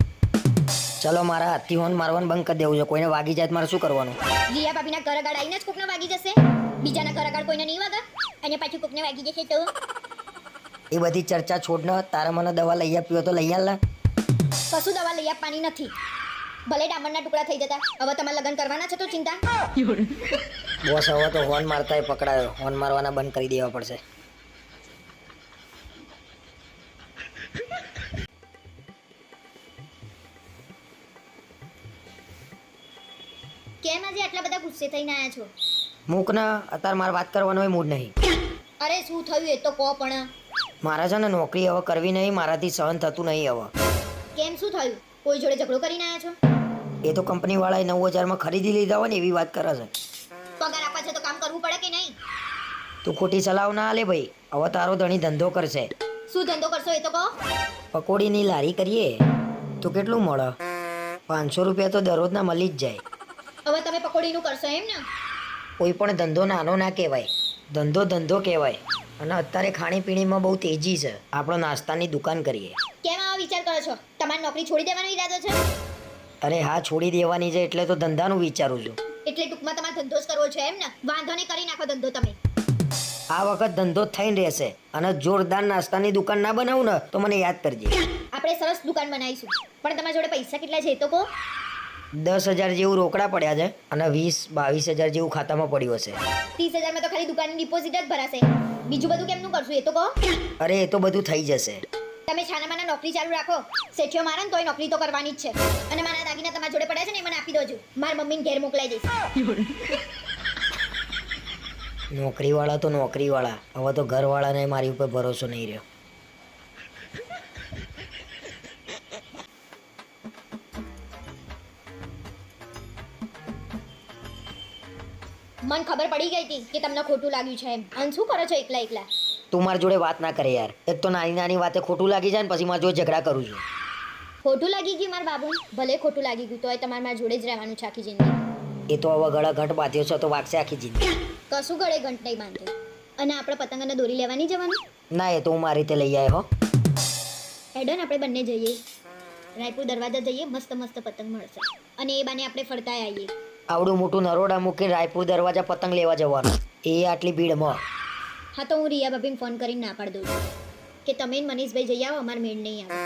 ચલો મારા હાથથી હોર્ન મારવાનું બંધ કરી દેવું છે, કોઈને વાગી જાય તો મારે શું કરવાનું? રિયા ભાભીના ઘર આગળ આવીને જ કોકને વાગી જશે, બીજાના ઘર આગળ કોઈને નહીં વાગે, અને પાછું કોકને વાગી જશે તો? એ બધી ચર્ચા છોડ ને, તારે મને દવા લઈ આપી હોય તો લઈ આલ ને. કશું દવા લઈ આપવાની નથી, ભલે ડામરના ટુકડા થઈ જતા. હવે તમારે લગ્ન કરવાના છે તો ચિંતા. બોસ હવે તો હોર્ન મારતા પકડાયો, હોર્ન મારવાના બંધ કરી દેવા પડશે. કેમ આજે આટલા બધા ગુસ્સે થઈને આયા છો? મૂક ને, અત્યારે મારે વાત કરવાનો હોય મૂડ નહીં. અરે શું થયું એ તો કહો. પણ મારે છે ને નોકરી હવે કરવી નહીં, મારાથી સહન થતું નહીં હવે. કેમ શું થયું? કોઈ જોડે ઝઘડો કરીને આયા છો? એ તો કંપની વાળાએ 9000 ખરીદી લીધા હોય ને એવી વાત કરે છે. પગાર આપવા છે તો કામ કરવું પડે કે નહીં? તું ખોટી સલાહ ના આલે ભાઈ, હવે તારો ધણી ધંધો કરશે. શું ધંધો કરશો એ તો કહો. પકોડીની લારી કરીએ તો કેટલું મળે? 500 રૂપિયા તો દરરોજના મળી જ જાય. હવે તમે પકોડીનું કરશો એમ ને? કોઈ પણ ધંધો નાનો ના કહેવાય, ધંધો કહેવાય. અને અત્યારે ખાણીપીણીમાં બહુ તેજી છે, આપણે નાસ્તાની દુકાન કરીએ. કેમ આવા વિચાર કરો છો? તમારી નોકરી છોડી દેવાનો ઈરાદો છે? અરે હા, છોડી દેવાની છે એટલે તો ધંધાનું વિચારું છું. એટલે ટૂંકમાં તમારે ધંધો જ કરવો છે એમ ને? વાંધો નહીં, કરી નાખો ધંધો તમે. આ વખત ધંધો જ થઈને રહેશે, અને જોરદાર નાસ્તાની દુકાન ના બનાવું ને તો મને યાદ કરજે. આપણે સરસ દુકાન બનાવીશું, પણ તમારી જોડે પૈસા કેટલા છે એ તો કહો. 10,000 જેવું રોકડા પડ્યા છે અને 20-22,000 જેવું ખાતામાં પડ્યું હશે. 30,000 માં તો ખાલી દુકાનની ડિપોઝિટ જ ભરાશે, બીજું બધું કેમનું કરશું એ તો કહો. અરે એ તો બધું થઈ જશે. તમે છાનામાના નોકરી ચાલુ રાખો, શેઠિયો મારે ને તોય નોકરી તો કરવાની જ છે. અને મારા દાગીના તમારા જોડે પડ્યા છે ને એ મને આપી દોજો, મારા મમ્મીને ઘેર મોકલાઈ દઈશ. નોકરીવાળા તો નોકરીવાળા, હવે તો ઘરવાળાને મારી ઉપર ભરોસો નહીં રહ્યો. મને ખબર પડી ગઈ હતી કે તમને ખોટું લાગ્યું છે એમ. અને શું કરો છો એકલા? તું મારી જોડે વાત ના કરે યાર. એક તો નાની વાતે ખોટું લાગી જાય ને પછી મારી જોડે ઝઘડા કરું છું. ખોટું લાગી ગયું મારા બાબુ? ભલે ખોટું લાગી ગયું તોય તમારે મારા જોડે જ રહેવાનું છે આખી જિંદગી. એ તો હવે ગળા ઘંટ બાંધ્યો છે તો વાગશે આખી જિંદગી. કશું ગળે ઘંટ નહીં બાંધે. અને આપણે પતંગને દોરી લેવાની જવાનું? ના, એ તો હું મારી રીતે લઈ આવ્યો. હેડો ને આપણે બંને જઈએ, રાયપુર દરવાજા જઈએ, મસ્ત મસ્ત પતંગ મળશે અને એ બાને આપણે ફરતા આવીએ. આવડું મોટું નરોડા મૂકીને રાયપુર દરવાજા પતંગ લેવા જવાનું, એ આટલી ભીડમાં? હા તો હું રિયા ભાભીને ફોન કરીને ના પાડી દઉં છું કે તમે ને મનીષભાઈ જઈ આવો, અમારે મેળ નહીં આવે.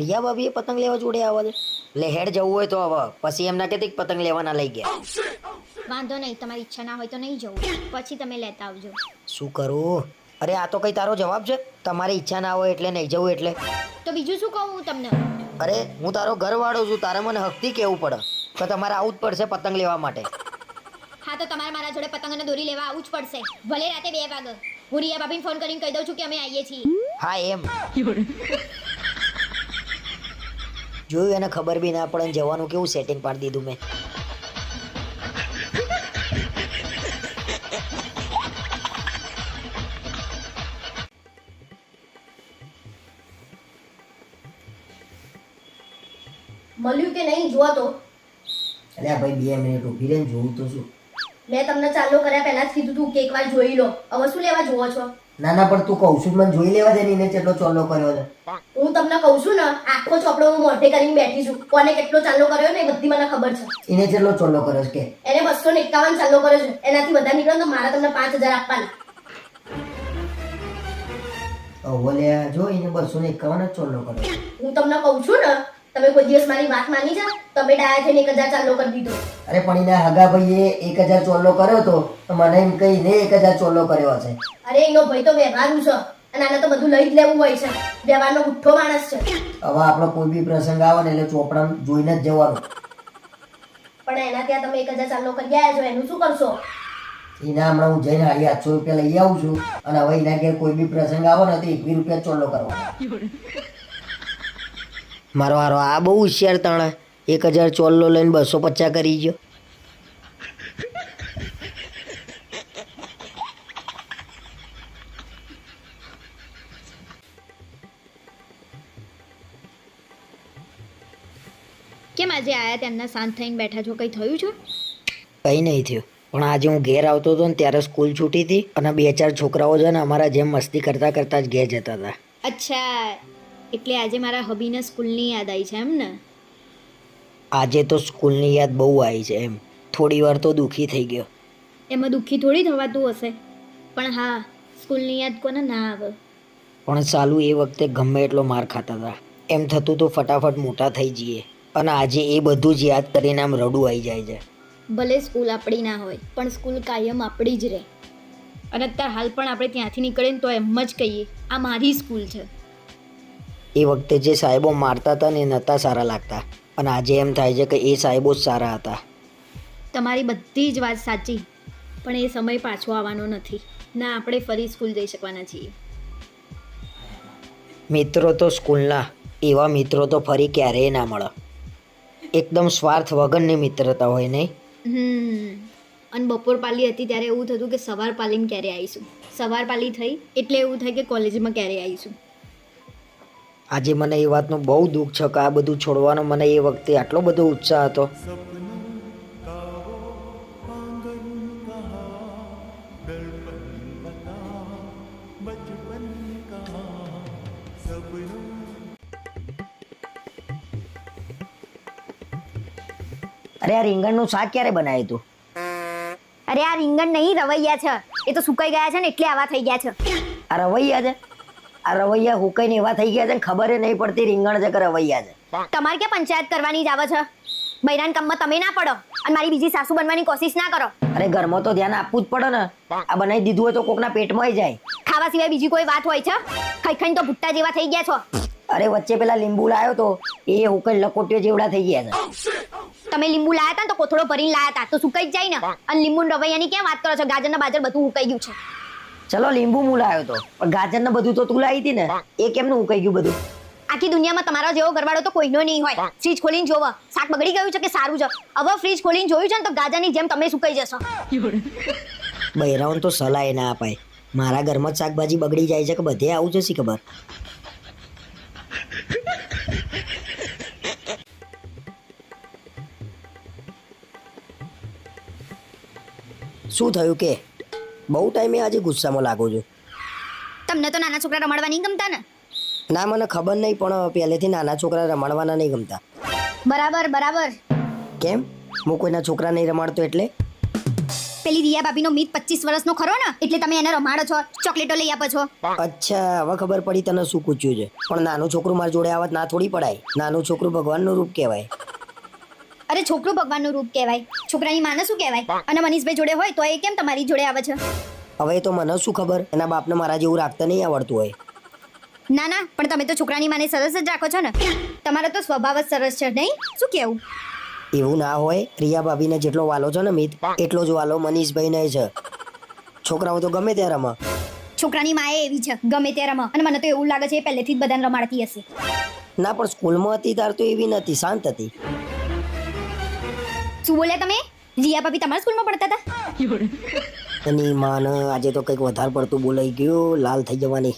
રિયા ભાભીએ પતંગ લેવા જોડે આવે છે? એટલે હેડ જવું હોય તો હવે પછી એમના કહેતી પતંગ લેવાના લઈ ગયા. વાંધો નહીં, તમારી ઈચ્છા ના હોય તો નહીં જવું, પછી તમે લેતા આવજો. શું કરું? અરે આ તો કઈ તારો જવાબ છે? તમારી ઈચ્છા ના હોય એટલે નહીં જવું એટલે? તો બીજું શું કહું હું તમને? અરે હું તારો ઘરવાળો છું, તારે મને હકથી કહેવું પડે કે તમારે આવું જ પડશે પતંગ લેવા માટે. હા તો તમારે મારા જોડે પતંગ અને દોરી લેવા આવું જ પડશે, ભલે રાતે 2 વાગે. હું રિયા ભાભીને ફોન કરીને કહી દઉં છું કે અમે આવીએ છીએ. હા એમ જોયું, એને ખબર બી ના પડે ને જવાનું કેવું સેટિંગ પાડી દીધું મેં. મળ્યું કે નહીં જોવા તો. અલ્યા ભાઈ 2 મિનિટ ઊભી રહીને જોઉં તો શું. મેં તમને ચાલુ કર્યા પહેલા જ કીધું તું કે એકવાર જોઈ લો. હવે શું લેવા જોવો છો? ના ના પણ તું કહું છું મને જોઈ લેવા દે ને એને કેટલો ચોલ્લો કર્યો છે. હું તમને કહું છું ને, આખો ચોપડો હું મોઢે કરીને બેઠી છું. કોને કેટલો ચાલુ કર્યો ને એ બધી મને ખબર છે. એને કેટલો ચોલ્લો કર્યો છે કે એને 251 ચાલુ કર્યો છે. એનાથી વધારે નીકળે તો મારે તમને 5000 આપવાના. ઓલ્યા જો એને 251 જ ચોલ્લો કર્યો. હું તમને કહું છું ને, તમે કોઈ દિવસ મારી વાત માની જા? તમે ડાયા થઈને 1000 ચાલુ કરી દીધો. અરે પણ એના હગા ભાઈએ 1000 ચોલ્લો કર્યો તો મને એમ કહીને 1000 ચોલ્લો કર્યો છે. અરે એનો ભાઈ તો વ્યવહારુ છે અને આને તો બધું લઈ જ લેવું હોય છે. વ્યવહારનો ગુઠ્ઠો માણસ છે. હવે આપણો કોઈ બી પ્રસંગ આવે ને એટલે ચોપડામાં જોઈને જ જવાનું. પણ એના ત્યાં તમે 1000 ચાલુ કરી આવ્યા છો, એનું શું કરશો? એના હમણાં હું જઈને 850 રૂપિયા લઈ આવું છું અને હવે એના ઘેર કોઈ બી પ્રસંગ આવે ને તો 21 રૂપિયા ચોલ્લો કરવાનો. મારો હારો આ બહુ હોશિયાર તાણે 1000 ચોલ્લો લઈને 250 કરી ગયો. કેમ આજે આયા તેમના શાંત થઈને બેઠા છો? કંઈ થયું છે? કંઈ નહીં થયું પણ આજે હું ઘેર આવતો હતો ને ત્યારે સ્કૂલ છૂટી હતી અને 2-4 છોકરાઓ છે ને અમારા જેમ મસ્તી કરતા કરતા જ ઘેર જતા હતા. અચ્છા, એટલે આજે મારા હબીને સ્કૂલની યાદ આવી છે એમ ને? આજે તો સ્કૂલની યાદ બહુ આવી છે એમ. થોડી વાર તો દુઃખી થઈ ગયો. એમાં દુઃખી થોડી થવાતું હશે, પણ હા, સ્કૂલની યાદ કોને ના આવે? પણ ચાલુ એ વખતે ગમે એટલો માર ખાતા હતા. એમ થતું તો ફટાફટ મોટા થઈ જઈએ અને આજે એ બધું જ યાદ કરીને આમ રડું આવી જાય છે. ભલે સ્કૂલ આપણી ના હોય પણ સ્કૂલ કાયમ આપણી જ રહે. અને અત્યારે હાલ પણ આપણે ત્યાંથી નીકળીએ ને તો એમ જ કહીએ આ મારી સ્કૂલ છે. એ વખતે જે સાહેબો મારતા હતા ને એ નહોતા સારા લાગતા અને આજે એમ થાય છે કે એ સાહેબો જ સારા હતા. તમારી બધી જ વાત સાચી, પણ એ સમય પાછો આવવાનો નથી. ના આપણે ફરી સ્કૂલ જઈ શકવાના છીએ. મિત્રો તો સ્કૂલના એવા મિત્રો તો ફરી ક્યારેય ના મળે. એકદમ સ્વાર્થ વગરની મિત્રતા હોય નહીં. અને બપોર પાલી હતી ત્યારે એવું થતું કે સવાર પાલીને ક્યારે આવીશું. સવાર પાલી થઈ એટલે એવું થાય કે કોલેજમાં ક્યારે આવીશું. આજે મને એ વાતનું બહુ દુઃખ છે કે આ બધું છોડવાનો મને એ વખતે આટલો બધો ઉત્સાહ હતો. અરે આ રીંગણનું શાક ક્યારે બનાવ્યું તું? અરે આ રીંગણ નહીં, રવૈયા છે. એ તો સુકાઈ ગયા છે ને એટલે આવા થઈ ગયા છે. આ રવૈયા છે? આ રવૈયા હુકાઈને એવા થઈ ગયા છે ને ખબર નહીં પડતી રીંગણ છે કે રવૈયા છે. તમારે ક્યાં પંચાયત કરવાની જ આવે છે? બૈરાન કામમાં તમે ના પડો અને મારી બીજી સાસુ બનવાની કોશિશ ના કરો. અરે ઘરમાં તો ધ્યાન આપવું જ પડે ને. આ બનાવી દીધું હોય તો કોકના પેટમાં જાય. ખાવા સિવાય બીજી કોઈ વાત હોય છે? ખાઈ ખાઈને તો ભુટ્ટા જેવા થઈ ગયા છો. અરે વચ્ચે પેલા લીંબુ લાવ્યો તો એ હુકાઈ લકોટીઓ જેવડા થઈ ગયા છે. તમે લીંબુ લાયા હતા ને તો કોથળો ભરીને લાયા હતા તો સુકાઈ જ જાય ને. અને લીંબુ રવૈયાની ક્યાં વાત કરો છો? ગાજર બાજર બધું ઉકાઈ ગયું છે. ચલો લીંબુ હું લાવ્યો તો પણ ગાજર ને બધું તો તું લાવી હતી ને, એ કેમનું ઉકાઈ ગયું બધું? આખી દુનિયામાં તમારા જેવો ઘરવાળો તો કોઈનો નહીં હોય. ફ્રીજ ખોલીને જોવો શાક બગડી ગયું છે કે સારું છે. હવે ફ્રીજ ખોલીને જોયું છે ને તો ગાજરની જેમ તમે સુકાઈ જશો. બૈરાઓને તો સલાહ ના અપાય. મારા ઘરમાં જ શાકભાજી બગડી જાય છે કે બધે આવું છે શી ખબર. શું થયું કે બહુ ટાઈમે આજે ગુસ્સામાં લાગો છો? તમને તો નાના છોકરા રમાડવા નહીં ગમતા ને? ના મને ખબર નહીં પણ પહેલેથી નાના છોકરા રમાડવાના નહીં ગમતા. બરાબર બરાબર. કેમ? હું કોઈના છોકરા નહીં રમાડતો એટલે? પેલી રિયા ભાભીનો મીત 25 વર્ષનો ખરો ને એટલે તમે એને રમાડો છો, ચોકલેટો લઈ આપો છો. અચ્છા હવે ખબર પડી તને શું પૂછ્યું છે. પણ નાનું છોકરું મારી જોડે આવત ના થોડી પડાય. નાનું છોકરું ભગવાનનું રૂપ કહેવાય. અરે છોકરું ભગવાનનું રૂપ કહેવાય, છોકરાની માને શું કહેવાય? અને મનીષભાઈ જોડે હોય તો એ કેમ તમારી જોડે આવે છે? હવે એ તો મને શું ખબર, એના બાપને મારા જેવું રાખતા નહીં આવડતું હોય. ના ના પણ તમે તો છોકરાની માને સરસ જ રાખો છો ને. તમારો તો સ્વભાવ જ સરસ છે નહીં? શું કેવું? એવું ના હોય. રિયા ભાભીને જેટલો વાલો છે ને મિત એટલો જ વાલો મનીષભાઈને છે. છોકરાઓ તો ગમે ત્યાં રમે. છોકરાની માએ એવી છે, ગમે ત્યાં રમે. અને મને તો એવું લાગે છે એ પહેલેથી જ બધાને રમાડતી હશે. ના પણ સ્કૂલમાં હતી તાર તો એવી નથી, શાંત હતી. શું બોલ્યા તમે? રિયા ભાભી તમારા સ્કૂલમાં ભણતા હતા? એની માને આજે તો કંઈક વધારે પડતું બોલાઈ ગયું, લાલ થઈ જવાની.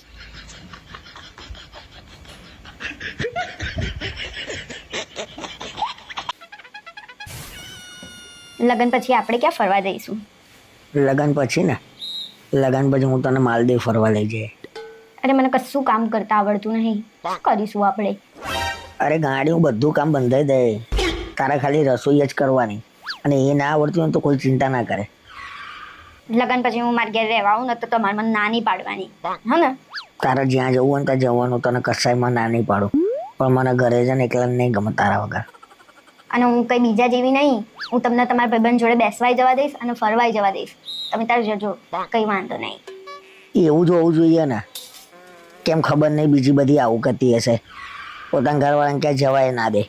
લગ્ન પછી આપણે ક્યાં ફરવા જઈશું? લગન પછી ને લગન પછી હું તને માલદીવ ફરવા લઈ જઈએ. અરે મને કશું કામ કરતા આવડતું નહીં. શું કરીશું આપણે? અરે ગાડીનું બધું કામ બંધાઈ દે, તારે ખાલી રસોઈ જ કરવાની, અને એ ના આવડતું હોય તો કોઈ ચિંતા ના કરે. લગ્ન પછી હું મારા ઘેર રહેવા આવું ને તો તમારે મને ના નહીં પાડવાની, હા ને? તારે જ્યાં જવું હોય ને ત્યાં જવાનું, તને કસાયમાં ના નહીં પાડું, પણ મને ઘરે જ ને એકલા નહીં ગમે તારા વગર. અને હું કંઈ બીજા જેવી નહીં. હું તમને તમારા ભાઈબંધ જોડે બેસવાય જવા દઈશ અને ફરવાય જવા દઈશ. તમે તાર જજો, કંઈ વાંધો નહીં. એવું જ હોવું જોઈએ ને. કેમ ખબર નહીં બીજી બધી આવું કરતી હશે, પોતાના ઘરવાળાને ક્યાં જવાય ના દે.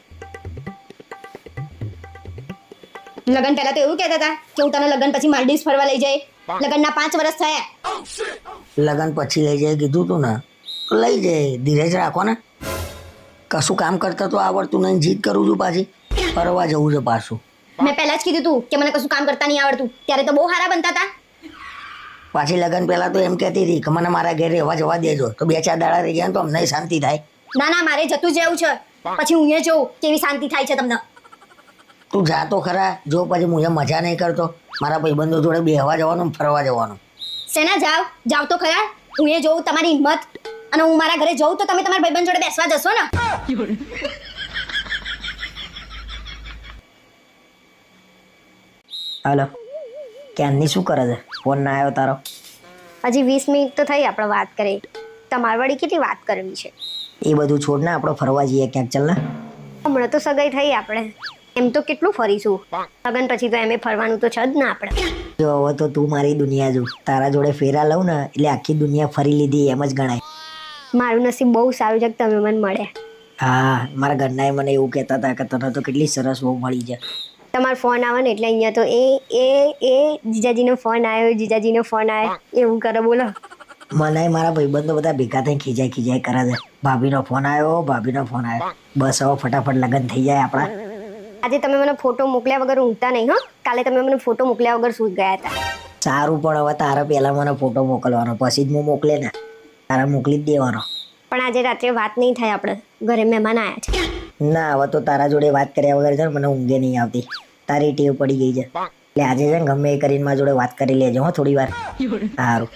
લગન પહેલા તો એવું કહેતા હતા કે હું તને લગન પછી માલદીવ્સ ફરવા લઈ જઈ. લગનના 5 વર્ષ થયા. લગન પછી લઈ જાય કીધું તું ને, તો લઈ જાય. ધીરજ રાખો ને. કશું કામ કરતા તો આવડતું નહીં, જીદ કરું છું પાછી. ફરવા જવું છે પાછું. મેં પહેલા જ કીધું તું કે મને કશું કામ કરતા નહીં આવડતું, ત્યારે તો બહુ સારા બનતા હતા. પાછી લગન પહેલા તો એમ કહેતી હતી કે મને મારા ઘરે રહેવા જવા દેજો, તો 2-4 દાડા રહી ગયા તો અમને શાંતિ થાય. ના ના, મારે જતું જ રહેવું છે. પછી હું એ જોઉં કેવી શાંતિ થાય છે તમને. તું જા તો ખરા. જો પછી હું મજા નહીં કરતો, મારા ભાઈબંધો જોડે બેહવા જવાનું, ફરવા જવાનું. શેના જાવ તો ખરા. હું એ જોઉં તમારી હિંમત, અને હું મારા ઘરે જઉં તો તમે તમારા ભાઈબંધ જોડે બેસવા જશો ને. હાલો, ક્યાંની શું કરે છે? ફોન ના આવ્યો તારો? હજી 20 મિનિટ તો થઈ આપણે વાત કરી. તમારે વળી કેટલી વાત કરવી છે? એ બધું છોડ ને, આપણે ફરવા જઈએ ક્યાંક. ચાલ ને. હમણાં તો સગાઈ થઈ આપણે, એમ તો કેટલું ફરીશું. લગન પછી તો એમે ફરવાનું તો છે જ ને આપણે. જો હવે તો તું મારી દુનિયા જો, તારા જોડે ફેરા લઉં ને એટલે આખી દુનિયા ફરી લીધી એમ જ ગણાય. મારું નસીબ બહુ સારું છે કે તમે મને મળ્યા. હા, મારા ઘરનાએ મને એવું કહેતા હતા કે તને તો કેટલી સરસ બહુ મળી છે. તમારો ફોન આવે ને એટલે અહીંયા તો એ જીજાજીનો ફોન આવ્યો, જીજાજીનો ફોન આવ્યો એવું કરે. બોલો, મને મારા ભાઈબંધો બધા ભેગા થઈને ખીજાય કરે છે. ભાભીનો ફોન આવ્યો, ભાભીનો ફોન આવ્યો. બસ હવે ફટાફટ લગ્ન થઈ જાય આપણા. આજે તમે મને ફોટો મોકલ્યા વગર ઊંઘતા નહીં, હા? કાલે તમે મને ફોટો મોકલ્યા વગર સૂઈ ગયા હતા. સારું, પણ હવે તારે પહેલા મને ફોટો મોકલવાનો, પછી જ હું મોકલે ને. તારે મોકલી જ દેવાનો. પણ આજે રાત્રે વાત નહીં થાય, આપણે ઘરે મહેમાન આવ્યા છે. ના, હવે તો તારા જોડે વાત કર્યા વગર છે ને મને ઊંઘે નહીં આવતી. તારી ટેવ પડી ગઈ છે એટલે આજે છે ને ગમે એ કરીને મારા જોડે વાત કરી લેજો હો થોડી વાર. સારું.